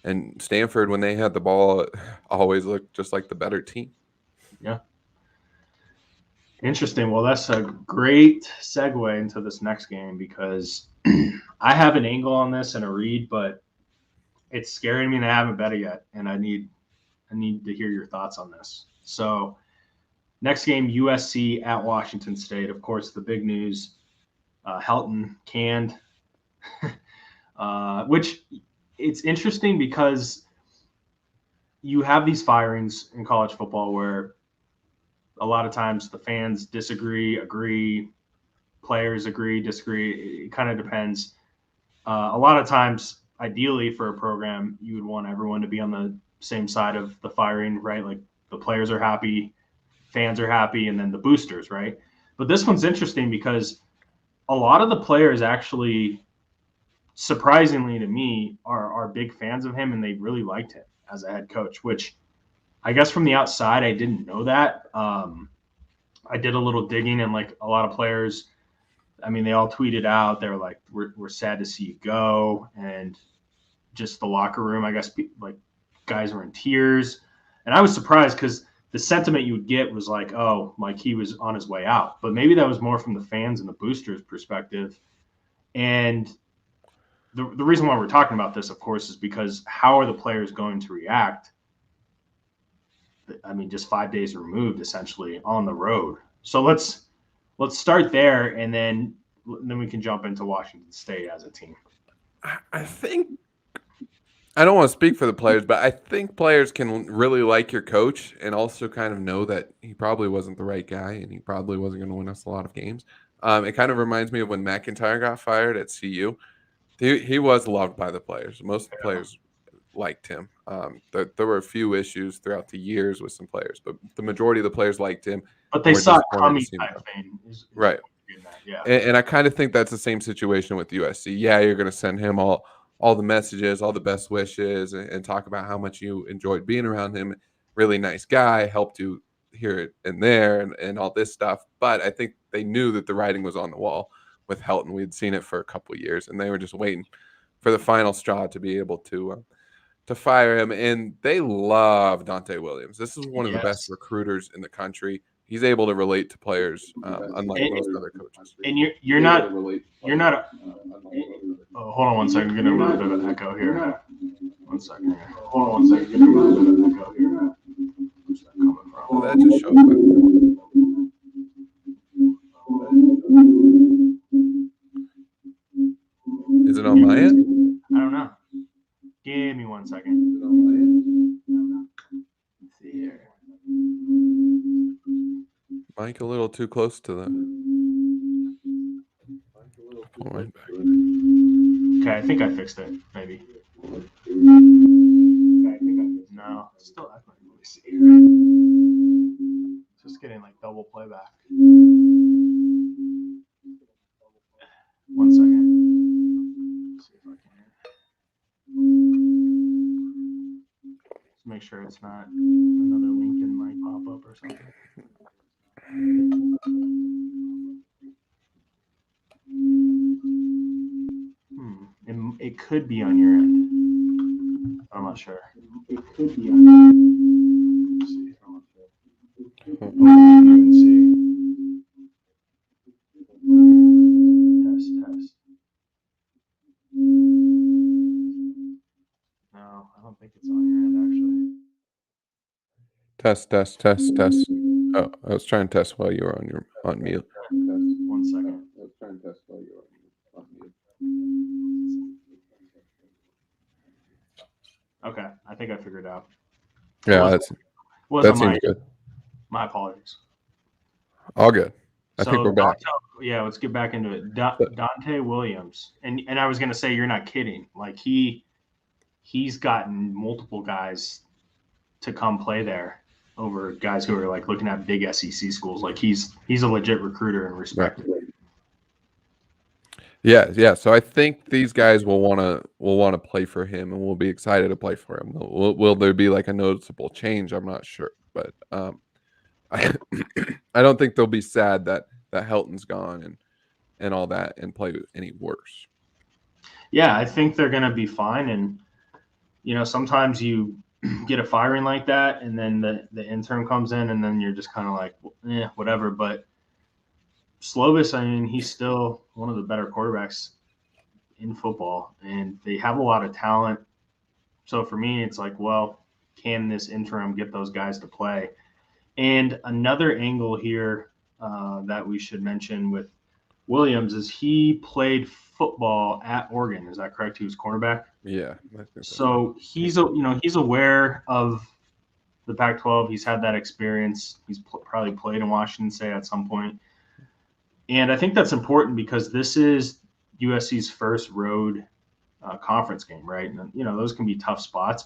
[SPEAKER 2] and Stanford, when they had the ball, always looked just like the better team.
[SPEAKER 1] Yeah. Interesting. Well, that's a great segue into this next game because I have an angle on this and a read, but it's scaring me and I haven't bet it yet, and I need to hear your thoughts on this. So, next game, USC at Washington State. Of course, the big news: Helton canned, which it's interesting because you have these firings in college football where a lot of times the fans disagree, agree, players agree, disagree. It kind of depends. A lot of times, ideally for a program, you would want everyone to be on the same side of the firing, right? Like the players are happy, fans are happy, and then the boosters, right? But this one's interesting because a lot of the players actually, surprisingly to me, are big fans of him and they really liked him as a head coach, which I guess from the outside, I didn't know that. I did a little digging and like a lot of players, I mean, they all tweeted out. They were like, we're sad to see you go. And just the locker room, I guess, like guys were in tears. And I was surprised because the sentiment you would get was like, oh, like he was on his way out. But maybe that was more from the fans and the boosters' perspective. And the reason why we're talking about this, of course, is because how are the players going to react? I mean, just 5 days removed, essentially, on the road. So let's start there, and then we can jump into Washington State as a team.
[SPEAKER 2] I think I don't want to speak for the players, but I think players can really like your coach and also kind of know that he probably wasn't the right guy and he probably wasn't going to win us a lot of games. It kind of reminds me of when McIntyre got fired at CU. He was loved by the players. Most of the players liked him. There were a few issues throughout the years with some players, but the majority of the players liked him.
[SPEAKER 1] But they saw Tommy type thing.
[SPEAKER 2] Right.
[SPEAKER 1] Yeah.
[SPEAKER 2] And I kind of think that's the same situation with USC. Yeah, you're going to send him all the messages, all the best wishes, and talk about how much you enjoyed being around him. Really nice guy, helped you here and there, and all this stuff. But I think they knew that the writing was on the wall with Helton. We had seen it for a couple of years, and they were just waiting for the final straw to be able to fire him. And they love Dante Williams. This is one of the best recruiters in the country. He's able to relate to players, unlike most other coaches.
[SPEAKER 1] And you're not. Oh, hold on one second. I'm getting a little bit of an echo here. 1 second. Hold on 1 second. Getting a little bit of an echo here. Where's that coming from?
[SPEAKER 2] Well, that just shows that. Is it on my end?
[SPEAKER 1] I don't know. Give me 1 second. Is it on my end? Let's see here.
[SPEAKER 2] Mike, a little too close to the.
[SPEAKER 1] Okay, I think I fixed it. Maybe. No, still. Let me see here. Just getting like double playback. 1 second. Let's see if I can. Just make sure it's not another Lincoln might pop up or something. It could be on your end. I'm not sure. It could be on your end. Let's see. Let's see. Test. No, I don't think it's on your end actually.
[SPEAKER 2] Test. Oh, I was trying to test while you were on mute.
[SPEAKER 1] 1 second.
[SPEAKER 2] I was trying to test while you were on mute.
[SPEAKER 1] Okay, I think I figured it out.
[SPEAKER 2] Yeah, that seems good.
[SPEAKER 1] My apologies.
[SPEAKER 2] All good. I think
[SPEAKER 1] So
[SPEAKER 2] we're back.
[SPEAKER 1] yeah, let's get back into it.
[SPEAKER 2] So-
[SPEAKER 1] Dante Williams, and I was gonna say you're not kidding. Like he's gotten multiple guys to come play there over guys who are like looking at big SEC schools. Like he's a legit recruiter and
[SPEAKER 2] Right.
[SPEAKER 1] respected.
[SPEAKER 2] Yeah, yeah. So I think these guys will want to play for him, and will be excited to play for him. Will there be like a noticeable change? I'm not sure, but I I don't think they'll be sad that Helton's gone and all that and play any worse.
[SPEAKER 1] Yeah, I think they're gonna be fine. And sometimes you get a firing like that, and then the intern comes in, and then you're just kind of like, whatever. But Slovis, I mean, he's still one of the better quarterbacks in football, and they have a lot of talent. So for me, it's like, well, can this interim get those guys to play? And another angle here that we should mention with Williams is he played football at Oregon. Is that correct? He was cornerback.
[SPEAKER 2] Yeah, I think that's right.
[SPEAKER 1] So he's aware of the Pac-12. He's had that experience. He's probably played in Washington State at some point. And I think that's important because this is USC's first road conference game, right? And those can be tough spots,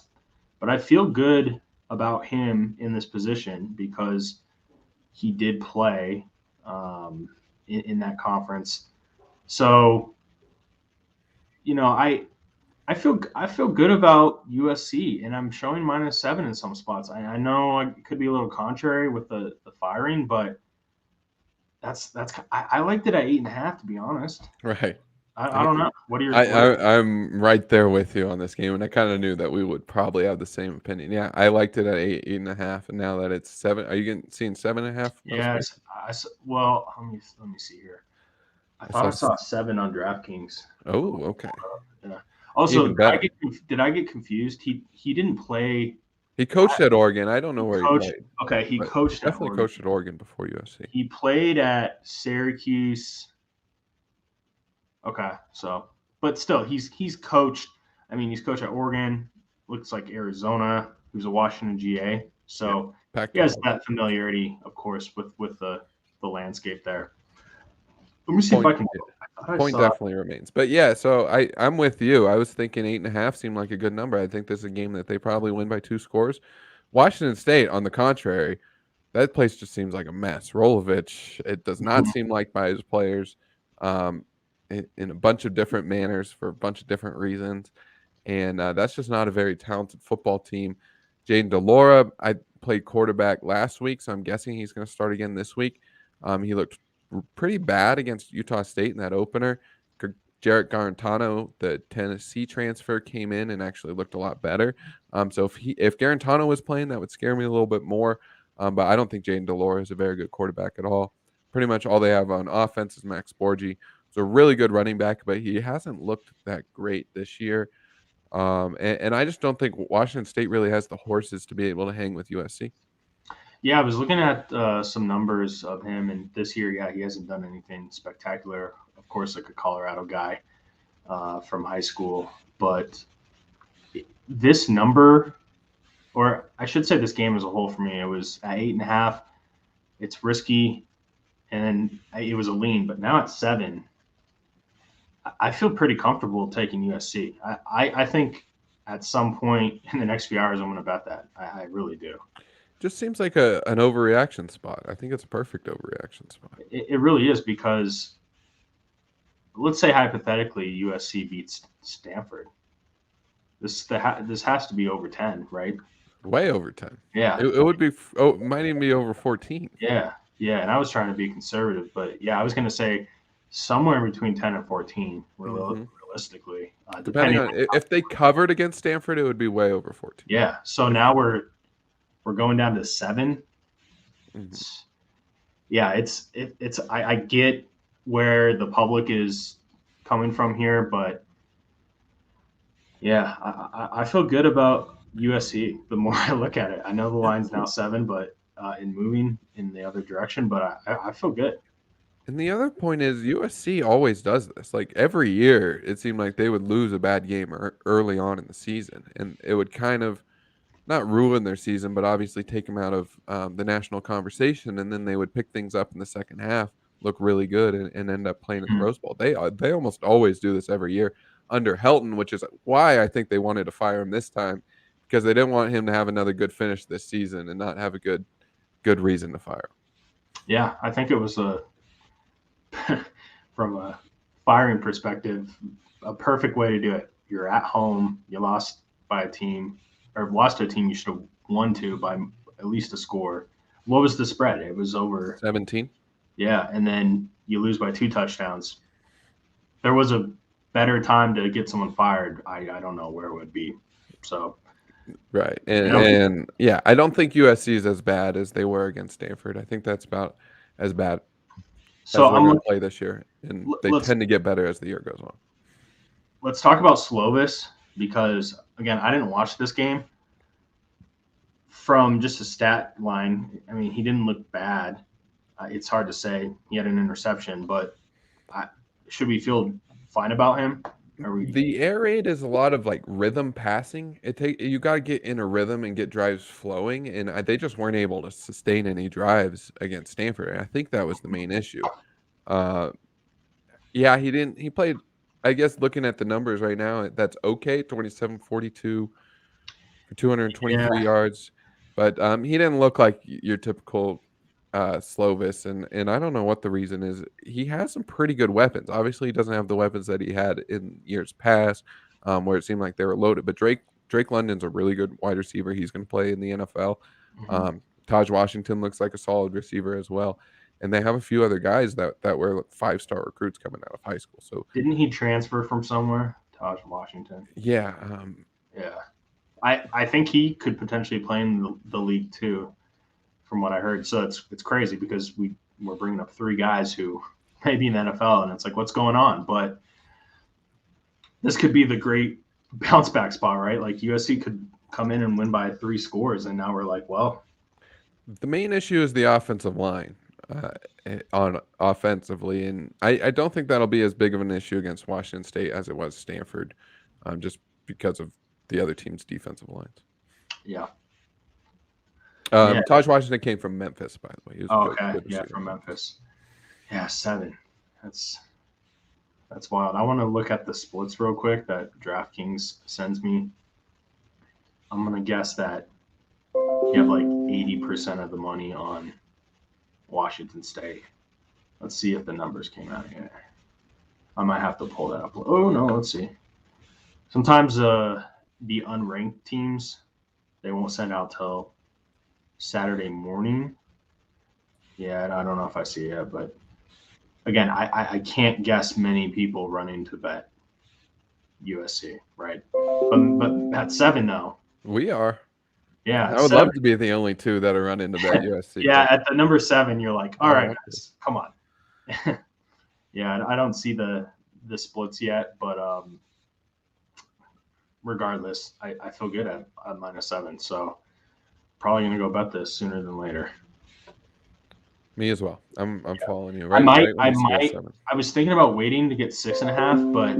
[SPEAKER 1] but I feel good about him in this position because he did play in that conference. So, I feel good about USC, and I'm showing -7 in some spots. I know it could be a little contrary with the firing, but I liked it at 8.5, to be honest.
[SPEAKER 2] Right.
[SPEAKER 1] I don't know. What are your
[SPEAKER 2] I'm right there with you on this game, and I kind of knew that we would probably have the same opinion. Yeah, I liked it at 8.5, and now that it's 7, are you seeing 7.5?
[SPEAKER 1] Yes. Well, let me see here. I
[SPEAKER 2] I
[SPEAKER 1] thought
[SPEAKER 2] saw.
[SPEAKER 1] I saw 7 on DraftKings.
[SPEAKER 2] Oh, okay.
[SPEAKER 1] Yeah. Also,
[SPEAKER 2] Even better.
[SPEAKER 1] did I get confused? He didn't play.
[SPEAKER 2] He coached at Oregon. I don't know where he
[SPEAKER 1] Coached.
[SPEAKER 2] played,
[SPEAKER 1] Okay, he
[SPEAKER 2] but
[SPEAKER 1] coached at
[SPEAKER 2] definitely
[SPEAKER 1] Oregon.
[SPEAKER 2] coached at Oregon before USC.
[SPEAKER 1] He played at Syracuse. Okay, so but still, he's coached. I mean, he's coached at Oregon. Looks like Arizona. He was a Washington GA. So
[SPEAKER 2] Yeah,
[SPEAKER 1] he has
[SPEAKER 2] Pac-12.
[SPEAKER 1] that familiarity, of course, with the landscape there. Let me see if
[SPEAKER 2] Point,
[SPEAKER 1] I can.
[SPEAKER 2] yeah,
[SPEAKER 1] I thought I
[SPEAKER 2] point
[SPEAKER 1] saw.
[SPEAKER 2] definitely remains. But yeah, so I'm with you. I was thinking 8.5 seemed like a good number. I think this is a game that they probably win by 2 scores. Washington State, on the contrary, that place just seems like a mess. Rolovich, it does not seem like by his players, um, in a bunch of different manners for a bunch of different reasons, and that's just not a very talented football team. Jaden Delora, I played quarterback last week, so I'm guessing he's going to start again this week. He looked pretty bad against Utah State in that opener. Jarrett Garantano, the Tennessee transfer, came in and actually looked a lot better. So if Garantano was playing, that would scare me a little bit more. But I don't think Jaden Delora is a very good quarterback at all. Pretty much all they have on offense is Max Borgi. He's a really good running back, but he hasn't looked that great this year. And I just don't think Washington State really has the horses to be able to hang with USC.
[SPEAKER 1] Yeah, I was looking at some numbers of him, and this year, yeah, he hasn't done anything spectacular. Of course, like a Colorado guy from high school, but this number, or I should say, this game as a whole for me, it was at 8.5. It's risky, and it was a lean, but now at 7, I feel pretty comfortable taking USC. I think at some point in the next few hours, I'm going to bet that. I really do.
[SPEAKER 2] Just seems like an overreaction spot. I think it's a perfect overreaction spot.
[SPEAKER 1] It really is because let's say hypothetically USC beats Stanford. This has to be over 10, right?
[SPEAKER 2] Way over 10.
[SPEAKER 1] Yeah.
[SPEAKER 2] It would be, it might even be over 14.
[SPEAKER 1] Yeah. Yeah. And I was trying to be conservative, but yeah, I was going to say somewhere between 10 and 14, realistically,
[SPEAKER 2] Depending
[SPEAKER 1] depending
[SPEAKER 2] on
[SPEAKER 1] on.
[SPEAKER 2] if they covered against Stanford, it would be way over 14.
[SPEAKER 1] Yeah. So now we're going down to 7. Yeah, it's I get where the public is coming from here, but yeah, I feel good about USC. The more I look at it, I know the line's now 7, but in moving in the other direction, but I feel good.
[SPEAKER 2] And the other point is USC always does this. Like every year, it seemed like they would lose a bad game early on in the season, and it would kind of not ruin their season, but obviously take them out of the national conversation, and then they would pick things up in the second half, look really good, and end up playing in the
[SPEAKER 1] Mhm.
[SPEAKER 2] Rose Bowl. They almost always do this every year under Helton, which is why I think they wanted to fire him this time, because they didn't want him to have another good finish this season and not have a good reason to fire him.
[SPEAKER 1] Yeah, I think it was from a firing perspective, a perfect way to do it. You're at home, you lost by a team, or lost to a team you should have won to by at least a score. What was the spread? It was over.
[SPEAKER 2] 17.
[SPEAKER 1] Yeah, and then you lose by 2 touchdowns. There was a better time to get someone fired. I don't know where it would be. So,
[SPEAKER 2] Right. And,
[SPEAKER 1] you know,
[SPEAKER 2] and yeah, I don't think USC is as bad as they were against Stanford. I think that's about as bad
[SPEAKER 1] so
[SPEAKER 2] as they're
[SPEAKER 1] I'm
[SPEAKER 2] going to
[SPEAKER 1] looking.
[SPEAKER 2] play this year. And they
[SPEAKER 1] Let's
[SPEAKER 2] tend to get better as the year goes on.
[SPEAKER 1] talk about Slovis because again, I didn't watch this game. From just a stat line, I mean, he didn't look bad. It's hard to say. He had an interception, but I, should we feel fine about him? Are we?
[SPEAKER 2] The air raid is a lot of like rhythm passing. You got to get in a rhythm and get drives flowing, and they just weren't able to sustain any drives against Stanford. And I think that was the main issue. Uh, yeah, he didn't. He played. I guess looking at the numbers right now, that's okay. 27-42 for
[SPEAKER 1] Yeah.
[SPEAKER 2] 223 yards, but he didn't look like your typical Slovis, and I don't know what the reason is. He has some pretty good weapons. Obviously, he doesn't have the weapons that he had in years past, where it seemed like they were loaded. But Drake London's a really good wide receiver. He's going to play in the NFL.
[SPEAKER 1] Mhm.
[SPEAKER 2] Taj Washington looks like a solid receiver as well. And they have a few other guys that were 5-star recruits coming out of high school. So
[SPEAKER 1] Didn't he transfer from somewhere? Taj Washington.
[SPEAKER 2] yeah,
[SPEAKER 1] Yeah. I think he could potentially play in the league too, from what I heard. So it's crazy because we're bringing up 3 guys who may be in the NFL, and it's like, what's going on? But this could be the great bounce back spot, right? Like USC could come in and win by 3 scores, and now we're like, well,
[SPEAKER 2] the main issue is the offensive line on offensively, and I don't think that'll be as big of an issue against Washington State as it was Stanford, just because of the other team's defensive lines.
[SPEAKER 1] yeah, yeah.
[SPEAKER 2] Taj Washington came from Memphis, by the way. He was a
[SPEAKER 1] Oh,
[SPEAKER 2] good,
[SPEAKER 1] okay,
[SPEAKER 2] good
[SPEAKER 1] yeah,
[SPEAKER 2] receiver.
[SPEAKER 1] from Memphis. Yeah, 7. That's that's wild. I want to look at the splits real quick that DraftKings sends me. I'm gonna guess that you have like 80% of the money on Washington State. Let's see if the numbers came out here. I might have to pull that up. Oh no, let's see. Sometimes the unranked teams they won't send out till Saturday morning. Yeah, I don't know if I see it, but again, I can't guess many people running to bet USC, right? But at 7 though,
[SPEAKER 2] We are.
[SPEAKER 1] yeah,
[SPEAKER 2] I would
[SPEAKER 1] 7.
[SPEAKER 2] love to be the only two that are running to bet USC,
[SPEAKER 1] Yeah,
[SPEAKER 2] but
[SPEAKER 1] at the number 7, you're like, all
[SPEAKER 2] I
[SPEAKER 1] right,
[SPEAKER 2] want to.
[SPEAKER 1] guys, come on. Yeah, I don't see the splits yet, but regardless, I feel good at -7. So probably gonna go bet this sooner than later.
[SPEAKER 2] Me as well. I'm following you
[SPEAKER 1] I
[SPEAKER 2] right.
[SPEAKER 1] might,
[SPEAKER 2] Right when
[SPEAKER 1] I
[SPEAKER 2] you see a
[SPEAKER 1] might.
[SPEAKER 2] 7.
[SPEAKER 1] I was thinking about waiting to get 6.5, but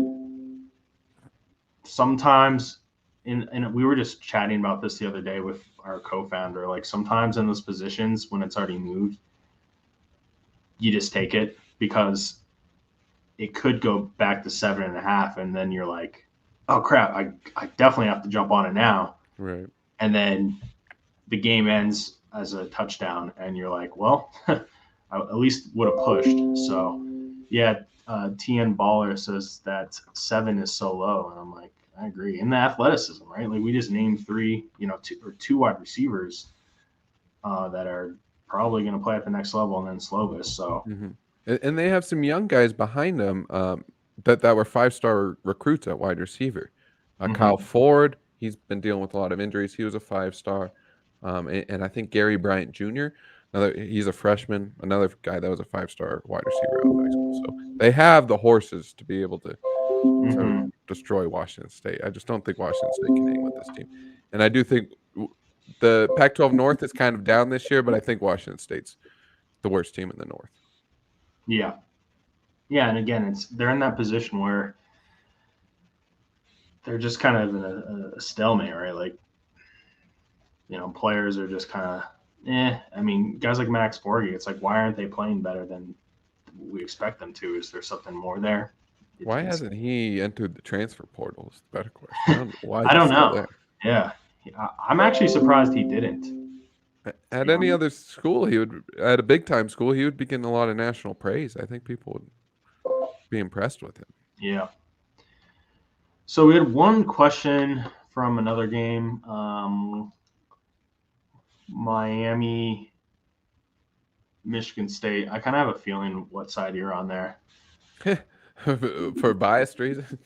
[SPEAKER 1] sometimes and we were just chatting about this the other day with our co-founder. Like sometimes in those positions when it's already moved, you just take it because it could go back to 7.5, and then you're like, oh crap, I definitely have to jump on it now.
[SPEAKER 2] Right.
[SPEAKER 1] And then the game ends as a touchdown, and you're like, well, I at least would have pushed. So, yeah, TN Baller says that 7 is so low, and I'm like, I agree. In the athleticism, right? Like we just named 3, two wide receivers that are probably going to play at the next level, and then Slovis. So,
[SPEAKER 2] Mm-hmm. And they have some young guys behind them that were 5-star recruits at wide receiver. Kyle
[SPEAKER 1] mm-hmm.
[SPEAKER 2] Ford, he's been dealing with a lot of injuries. He was a 5-star. And I think Gary Bryant Jr., he's a freshman, another guy that was a 5-star wide receiver out of high school. So they have the horses to be able to
[SPEAKER 1] Mm-hmm.
[SPEAKER 2] destroy Washington State. I just don't think Washington State can hang with this team. And I do think the Pac-12 North is kind of down this year, but I think Washington State's the worst team in the North.
[SPEAKER 1] Yeah. Yeah, and again, they're in that position where they're just kind of in a stalemate, right? Like players are just kind of I mean, guys like Max Borghi, it's like, why aren't they playing better than we expect them to? Is there something more there?
[SPEAKER 2] Why hasn't he entered the transfer portal? Is the better question. I don't know why
[SPEAKER 1] I
[SPEAKER 2] he's
[SPEAKER 1] don't
[SPEAKER 2] still
[SPEAKER 1] know.
[SPEAKER 2] there.
[SPEAKER 1] Yeah, I'm actually surprised he didn't. To
[SPEAKER 2] At
[SPEAKER 1] be
[SPEAKER 2] any
[SPEAKER 1] honest.
[SPEAKER 2] other school, at a big time school, he would be getting a lot of national praise. I think people would be impressed with him.
[SPEAKER 1] Yeah. So we had one question from another game. Miami, Michigan State. I kind of have a feeling what side you're on there.
[SPEAKER 2] For biased reasons.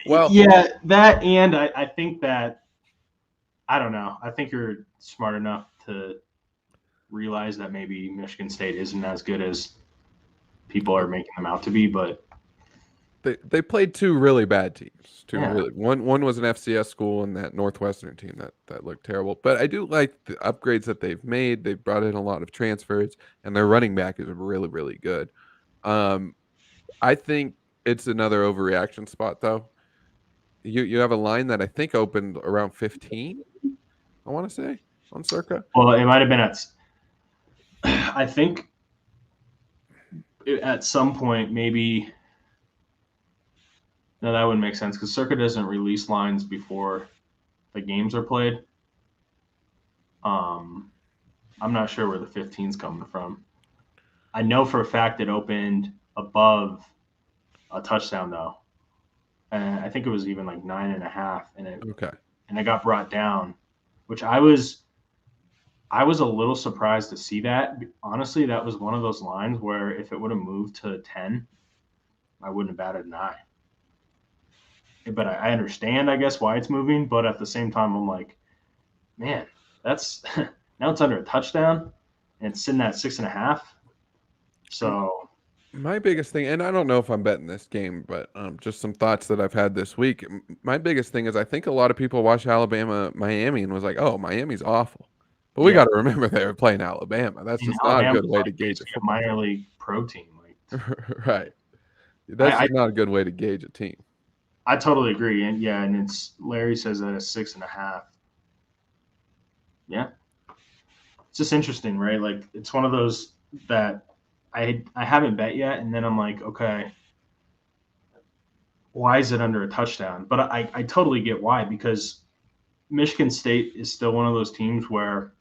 [SPEAKER 2] Well,
[SPEAKER 1] Yeah, that, and I think that, I don't know. I think you're smart enough to realize that maybe Michigan State isn't as good as people are making them out to be, but
[SPEAKER 2] they played two really bad teams. Two
[SPEAKER 1] yeah,
[SPEAKER 2] really one was an FCS school and that Northwestern team that looked terrible. But I do like the upgrades that they've made. They've brought in a lot of transfers, and their running back is really really good. Um, I think it's another overreaction spot though. You have a line that I think opened around 15. I want to say on Circa.
[SPEAKER 1] well, it might have been I think at some point maybe. No, that wouldn't make sense because Circuit doesn't release lines before the games are played. Um, I'm not sure where the 15's coming from. I know for a fact it opened above a touchdown though, and I think it was even like 9.5,
[SPEAKER 2] Okay.
[SPEAKER 1] and it got brought down, which I was a little surprised to see that. Honestly, that was one of those lines where if it would have moved to 10, I wouldn't have batted an eye. But I understand, I guess, why it's moving. But at the same time, I'm like, man, that's now it's under a touchdown and it's sitting at 6.5. So
[SPEAKER 2] My biggest thing, and I don't know if I'm betting this game, but just some thoughts that I've had this week. My biggest thing is I think a lot of people watch Alabama, Miami, and was like, "Oh, Miami's awful," but we
[SPEAKER 1] yeah,
[SPEAKER 2] got to remember they were playing Alabama. That's
[SPEAKER 1] and
[SPEAKER 2] just not a
[SPEAKER 1] Alabama's
[SPEAKER 2] good way to
[SPEAKER 1] like
[SPEAKER 2] gauge a
[SPEAKER 1] basically a
[SPEAKER 2] football
[SPEAKER 1] minor
[SPEAKER 2] team.
[SPEAKER 1] league pro team. Like
[SPEAKER 2] Right. That's
[SPEAKER 1] I, I
[SPEAKER 2] just not a good way to gauge a team.
[SPEAKER 1] I totally agree. And yeah, and it's Larry says that it's 6.5. Yeah, it's just interesting, right? Like it's one of those that I haven't bet yet, and then I'm like, okay, why is it under a touchdown? But I totally get why, because Michigan State is still one of those teams where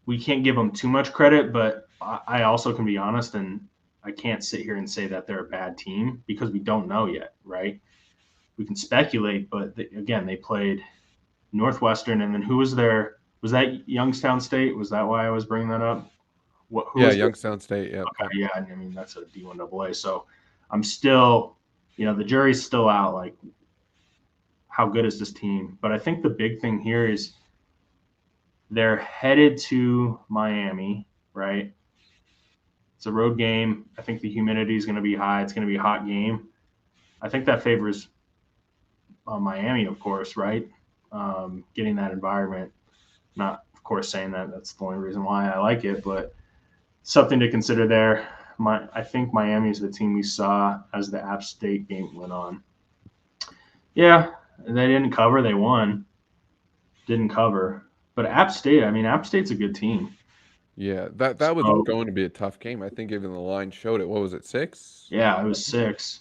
[SPEAKER 1] we can't give them too much credit, but I also can be honest, and I can't sit here and say that they're a bad team because we don't know yet, right? We can speculate, but again, they played Northwestern, and then who was there? Was that Youngstown State? Was that why I was bringing that up? Who
[SPEAKER 2] Yeah,
[SPEAKER 1] was there?
[SPEAKER 2] Youngstown State. Yep,
[SPEAKER 1] Okay,
[SPEAKER 2] yep.
[SPEAKER 1] yeah, I mean that's a D1AA. So I'm still, the jury's still out. Like, how good is this team? But I think the big thing here is they're headed to Miami, right? It's a road game. I think the humidity is going to be high. It's going to be a hot game. I think that favors Miami, of course, right? Getting that environment. Not, of course, saying that that's the only reason why I like it, but something to consider there. I think Miami is the team we saw as the App State game went on. Yeah, they didn't cover. They won. Didn't cover. But App State, I mean, App State's a good team.
[SPEAKER 2] Yeah, that was
[SPEAKER 1] So,
[SPEAKER 2] going to be a tough game. I think even the line showed it. What was it, 6?
[SPEAKER 1] yeah, it was 6.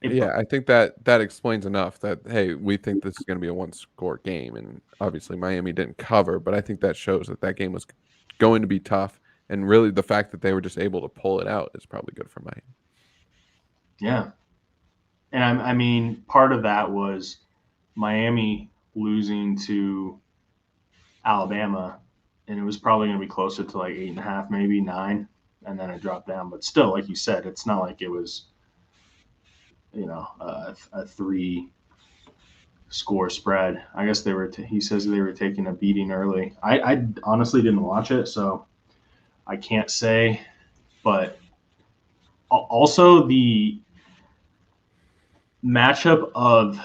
[SPEAKER 2] Yeah, I think that explains enough that hey, we think this is going to be a one-score game, and obviously Miami didn't cover, but I think that shows that that game was going to be tough, and really the fact that they were just able to pull it out is probably good for Miami.
[SPEAKER 1] Yeah. And I mean, part of that was Miami losing to Alabama, and it was probably going to be closer to like 8.5, maybe 9, and then it dropped down. But still, like you said, it's not like it was, a 3-score spread. I guess they were. He says they were taking a beating early. I honestly didn't watch it, so I can't say. But also the matchup of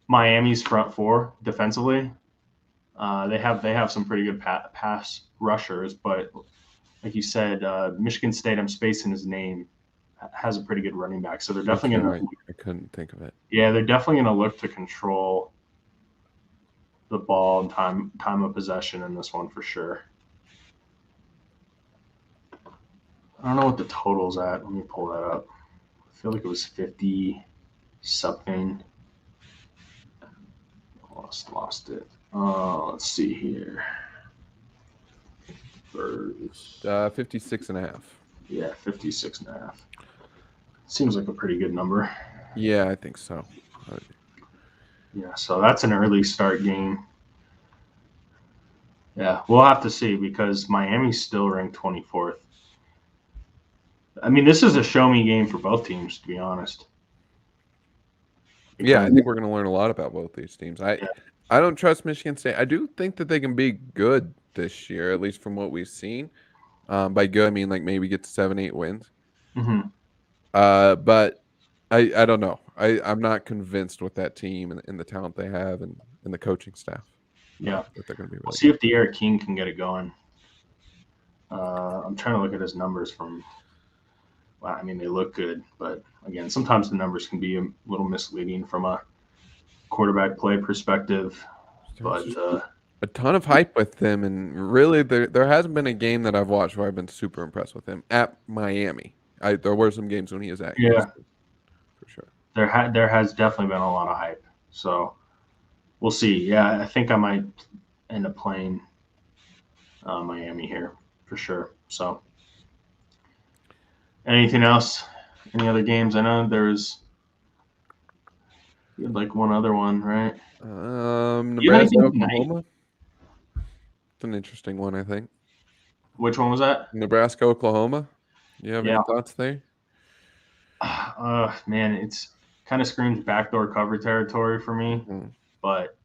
[SPEAKER 1] Miami's front four defensively. They have some pretty good pass rushers, but like you said, Michigan State, I'm spacing his name, has a pretty good running back. So they're
[SPEAKER 2] What's
[SPEAKER 1] definitely
[SPEAKER 2] your
[SPEAKER 1] gonna,
[SPEAKER 2] right? I couldn't think of it.
[SPEAKER 1] yeah, they're definitely gonna look to control the ball and time of possession in this one for sure. I don't know what the total's at. Let me pull that up. I feel like it was 50 something. Lost it. Let's see here.
[SPEAKER 2] 56.5.
[SPEAKER 1] Yeah, 56.5. Seems like a pretty good number.
[SPEAKER 2] Yeah, I think so.
[SPEAKER 1] Yeah, so that's an early start game. Yeah, we'll have to see because Miami's still ranked 24th. I mean, this is a show me game for both teams, to be honest.
[SPEAKER 2] Yeah, I think we're going to learn a lot about both these teams. I don't trust Michigan State. I do think that they can be good this year, at least from what we've seen. By good, I mean like maybe get to 7-8 wins.
[SPEAKER 1] Mm-hmm.
[SPEAKER 2] But I don't know. I'm not convinced with that team and the talent they have and the coaching staff.
[SPEAKER 1] Yeah,
[SPEAKER 2] that they're going to be. Really
[SPEAKER 1] we'll see if the Eric King can get it going. I'm trying to look at his numbers from. Well, I mean, they look good, but again, sometimes the numbers can be a little misleading from a quarterback play perspective. But
[SPEAKER 2] a ton of hype with them, and really, there hasn't been a game that I've watched where I've been super impressed with him at Miami. There were some games when he was at Houston, for sure.
[SPEAKER 1] There has definitely been a lot of hype, so we'll see. Yeah, I think I might end up playing Miami here for sure. So, anything else? Any other games? I know there's like one other one, right?
[SPEAKER 2] Nebraska, Oklahoma. It's an interesting one, I think.
[SPEAKER 1] Which one was that?
[SPEAKER 2] Nebraska, Oklahoma. You have any thoughts there?
[SPEAKER 1] Man, it's kind of screams backdoor cover territory for me, but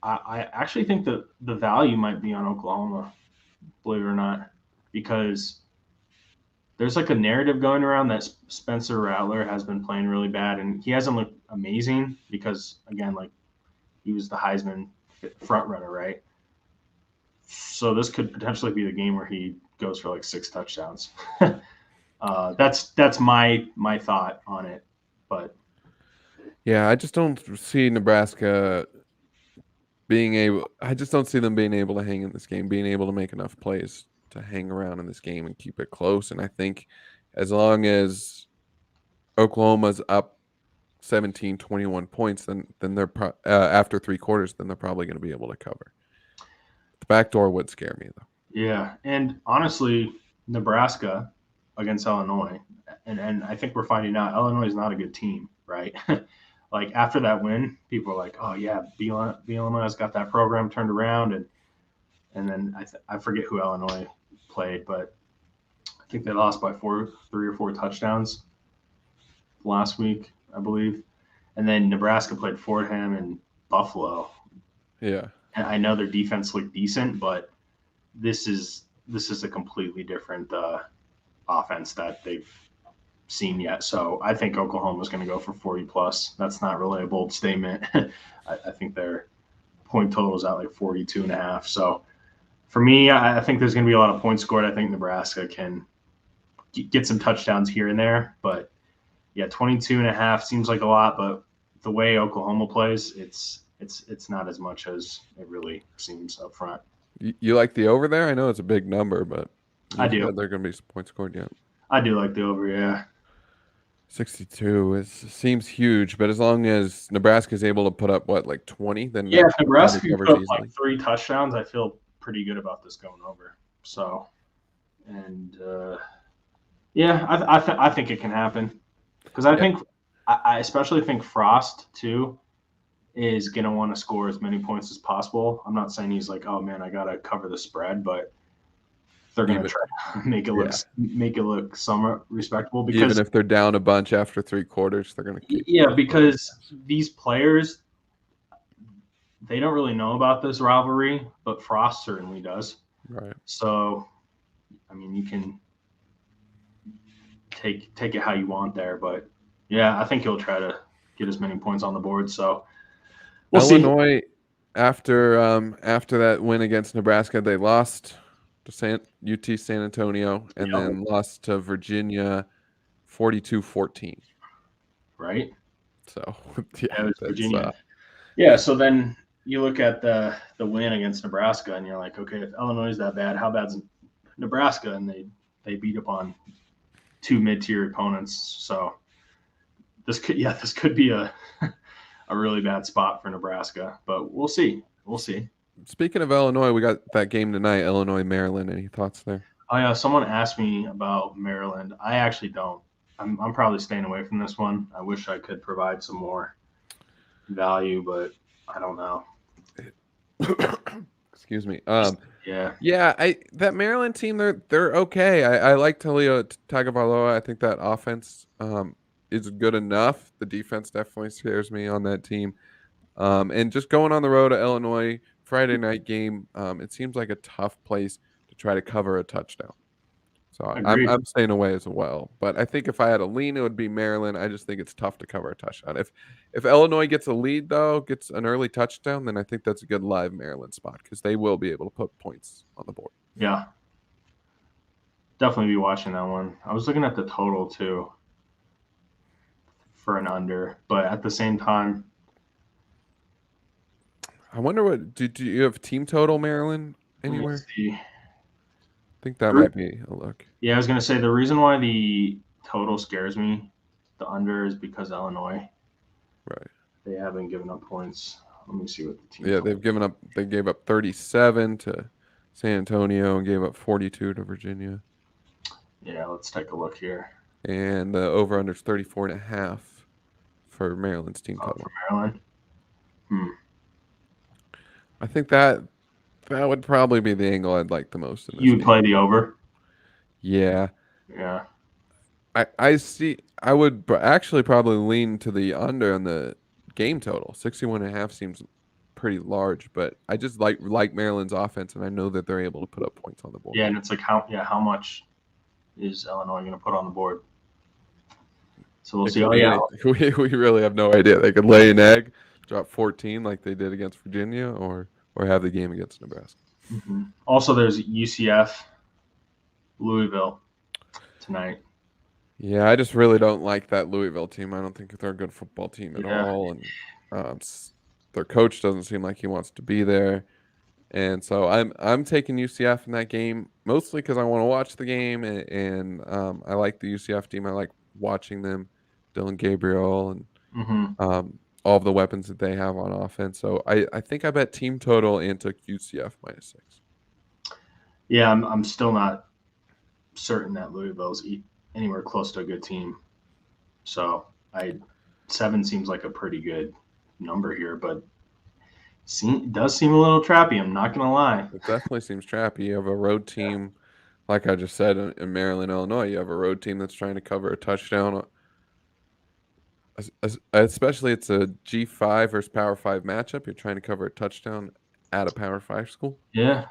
[SPEAKER 1] I actually think that the value might be on Oklahoma, believe it or not, because there's like a narrative going around that Spencer Rattler has been playing really bad, and he hasn't looked amazing because, again, like he was the Heisman front runner, right? So this could potentially be the game where he goes for like 6 touchdowns. That's my thought on it, but
[SPEAKER 2] yeah, I just don't see Nebraska being able. I just don't see them being able to hang in this game, being able to make enough plays to hang around in this game and keep it close. And I think as long as Oklahoma's up 17, 21 points, then they're after 3 quarters, then they're probably going to be able to cover. The back door would scare me though.
[SPEAKER 1] Yeah, and honestly, Nebraska against Illinois, and I think we're finding out Illinois is not a good team, right? Like after that win, people are like, "Oh yeah, Illinois has got that program turned around," and then I forget who Illinois played, but I think they lost by 3 or 4 touchdowns last week, I believe, and then Nebraska played Fordham and Buffalo.
[SPEAKER 2] Yeah,
[SPEAKER 1] and I know their defense looked decent, but this is a completely different offense that they've seen yet. So I think Oklahoma's going to go for 40 plus. That's not really a bold statement. I think their point total is at like 42.5. So for me, I think there's going to be a lot of points scored. I think Nebraska can get some touchdowns here and there, but yeah, 22.5 seems like a lot, but the way Oklahoma plays, it's not as much as it really seems up front.
[SPEAKER 2] You like the over there? I know it's a big number, but
[SPEAKER 1] I do.
[SPEAKER 2] They're going to be some points scored yet.
[SPEAKER 1] I do like the over, yeah.
[SPEAKER 2] 62 seems huge, but as long as Nebraska is able to put up like 20, then
[SPEAKER 1] yeah, if Nebraska can put up like 3 touchdowns, I feel pretty good about this going over. So, and yeah, I think it can happen because I especially think Frost too is going to want to score as many points as possible. I'm not saying he's like, oh man, I got to cover the spread, but they're going to try to make it look somewhat respectable because
[SPEAKER 2] even if they're down a bunch after 3 quarters, they're going to keep.
[SPEAKER 1] Yeah, because these players, they don't really know about this rivalry, but Frost certainly does.
[SPEAKER 2] Right.
[SPEAKER 1] So, I mean, you can take it how you want there, but yeah, I think he'll try to get as many points on the board. So we'll
[SPEAKER 2] Illinois,
[SPEAKER 1] see.
[SPEAKER 2] After that win against Nebraska, they lost to UT San Antonio and then lost to Virginia 42-14.
[SPEAKER 1] Right.
[SPEAKER 2] So yeah,
[SPEAKER 1] it was Virginia. Yeah. So then you look at the win against Nebraska, and you're like, okay, if Illinois is that bad, how bad's Nebraska? And they beat up on two mid-tier opponents. So this could be a a really bad spot for Nebraska, but we'll see. We'll see.
[SPEAKER 2] Speaking of Illinois, we got that game tonight, Illinois Maryland. Any thoughts there?
[SPEAKER 1] Oh yeah, someone asked me about Maryland. I actually don't. I'm probably staying away from this one. I wish I could provide some more value, but I don't know.
[SPEAKER 2] Excuse me.
[SPEAKER 1] Yeah,
[SPEAKER 2] That Maryland team, they're okay. I like Talia Tagovailoa. I think that offense is good enough. The defense definitely scares me on that team. And just going on the road to Illinois Friday night game, it seems like a tough place to try to cover a touchdown. So
[SPEAKER 1] agreed.
[SPEAKER 2] I'm staying away as well. But I think if I had a lean, it would be Maryland. I just think it's tough to cover a touchdown. If Illinois gets a lead though, gets an early touchdown, then I think that's a good live Maryland spot because they will be able to put points on the board.
[SPEAKER 1] Yeah, definitely be watching that one. I was looking at the total too for an under, but at the same time,
[SPEAKER 2] I wonder what do you have team total Maryland anywhere?
[SPEAKER 1] let's see.
[SPEAKER 2] I think that might be a look.
[SPEAKER 1] Yeah, I was gonna say the reason why the total scares me, the under, is because Illinois.
[SPEAKER 2] Right.
[SPEAKER 1] They haven't given up points. Let me see what the team.
[SPEAKER 2] Yeah, they gave up 37 to San Antonio and gave up 42 to Virginia.
[SPEAKER 1] Yeah, let's take a look here.
[SPEAKER 2] And the over under is 34.5 for Maryland's team total.
[SPEAKER 1] For Maryland.
[SPEAKER 2] I think that would probably be the angle I'd like the most in this
[SPEAKER 1] You would
[SPEAKER 2] game.
[SPEAKER 1] play the over?
[SPEAKER 2] Yeah.
[SPEAKER 1] Yeah.
[SPEAKER 2] I would actually probably lean to the under on the game total. 61.5 seems pretty large, but I just like Maryland's offense, and I know that they're able to put up points on the board.
[SPEAKER 1] Yeah, and it's like how much is Illinois going to put on the board? So we'll see. Oh yeah,
[SPEAKER 2] we really have no idea. They could lay an egg, drop 14 like they did against Virginia, or have the game against Nebraska.
[SPEAKER 1] Mm-hmm. Also, there's UCF, Louisville tonight.
[SPEAKER 2] Yeah, I just really don't like that Louisville team. I don't think they're a good football team at all, and their coach doesn't seem like he wants to be there. And so I'm taking UCF in that game mostly because I want to watch the game, and I like the UCF team. I like watching them, Dylan Gabriel, and all of the weapons that they have on offense. So I think I bet team total and took UCF -6.
[SPEAKER 1] Yeah, I'm still not certain that Louisville's anywhere close to a good team. So 7 seems like a pretty good number here, but it does seem a little trappy. I'm not gonna lie.
[SPEAKER 2] It definitely seems trappy. You have a road team, like I just said, in Maryland, Illinois. You have a road team that's trying to cover a touchdown. Especially it's a G5 versus Power 5 matchup. You're trying to cover a touchdown at a Power 5 school.
[SPEAKER 1] Yeah.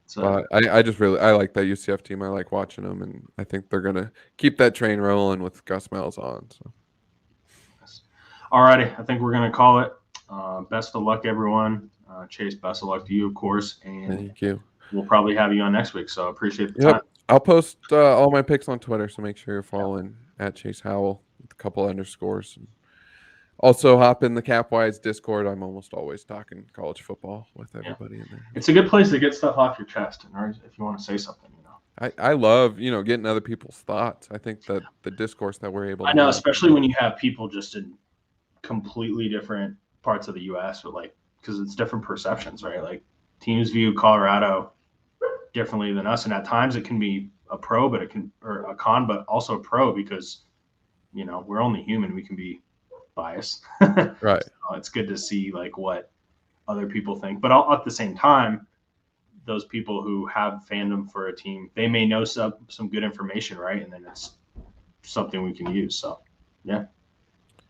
[SPEAKER 2] So I just really like that UCF team. I like watching them, and I think they're gonna keep that train rolling with Gus Miles on. So,
[SPEAKER 1] all righty, I think we're gonna call it. Best of luck, everyone. Chase, best of luck to you, of course, and
[SPEAKER 2] thank you.
[SPEAKER 1] We'll probably have you on next week. So appreciate the time.
[SPEAKER 2] I'll post all my picks on Twitter, so make sure you're following at Chase Howell with a couple underscores. And also hop in the Capwise Discord. I'm almost always talking college football with everybody in there.
[SPEAKER 1] It's a good place to get stuff off your chest, or if you want to say something,
[SPEAKER 2] I love, getting other people's thoughts. I think that the discourse that we're able to
[SPEAKER 1] have, especially when you have people just in completely different parts of the U.S. because it's different perceptions, right? Like teams view Colorado differently than us, and at times it can be a pro, or a con, but also a pro because we're only human. We can be biased,
[SPEAKER 2] right?
[SPEAKER 1] So it's good to see what other people think, but at the same time, those people who have fandom for a team, they may know some good information, right? And then it's something we can use. So, yeah.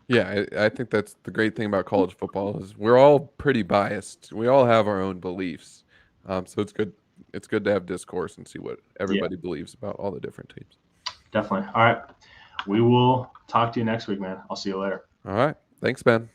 [SPEAKER 2] Yeah, I think that's the great thing about college football is we're all pretty biased. We all have our own beliefs. So it's good. It's good to have discourse and see what everybody believes about all the different teams.
[SPEAKER 1] Definitely. All right. We will talk to you next week, man. I'll see you later.
[SPEAKER 2] All right. Thanks, Ben.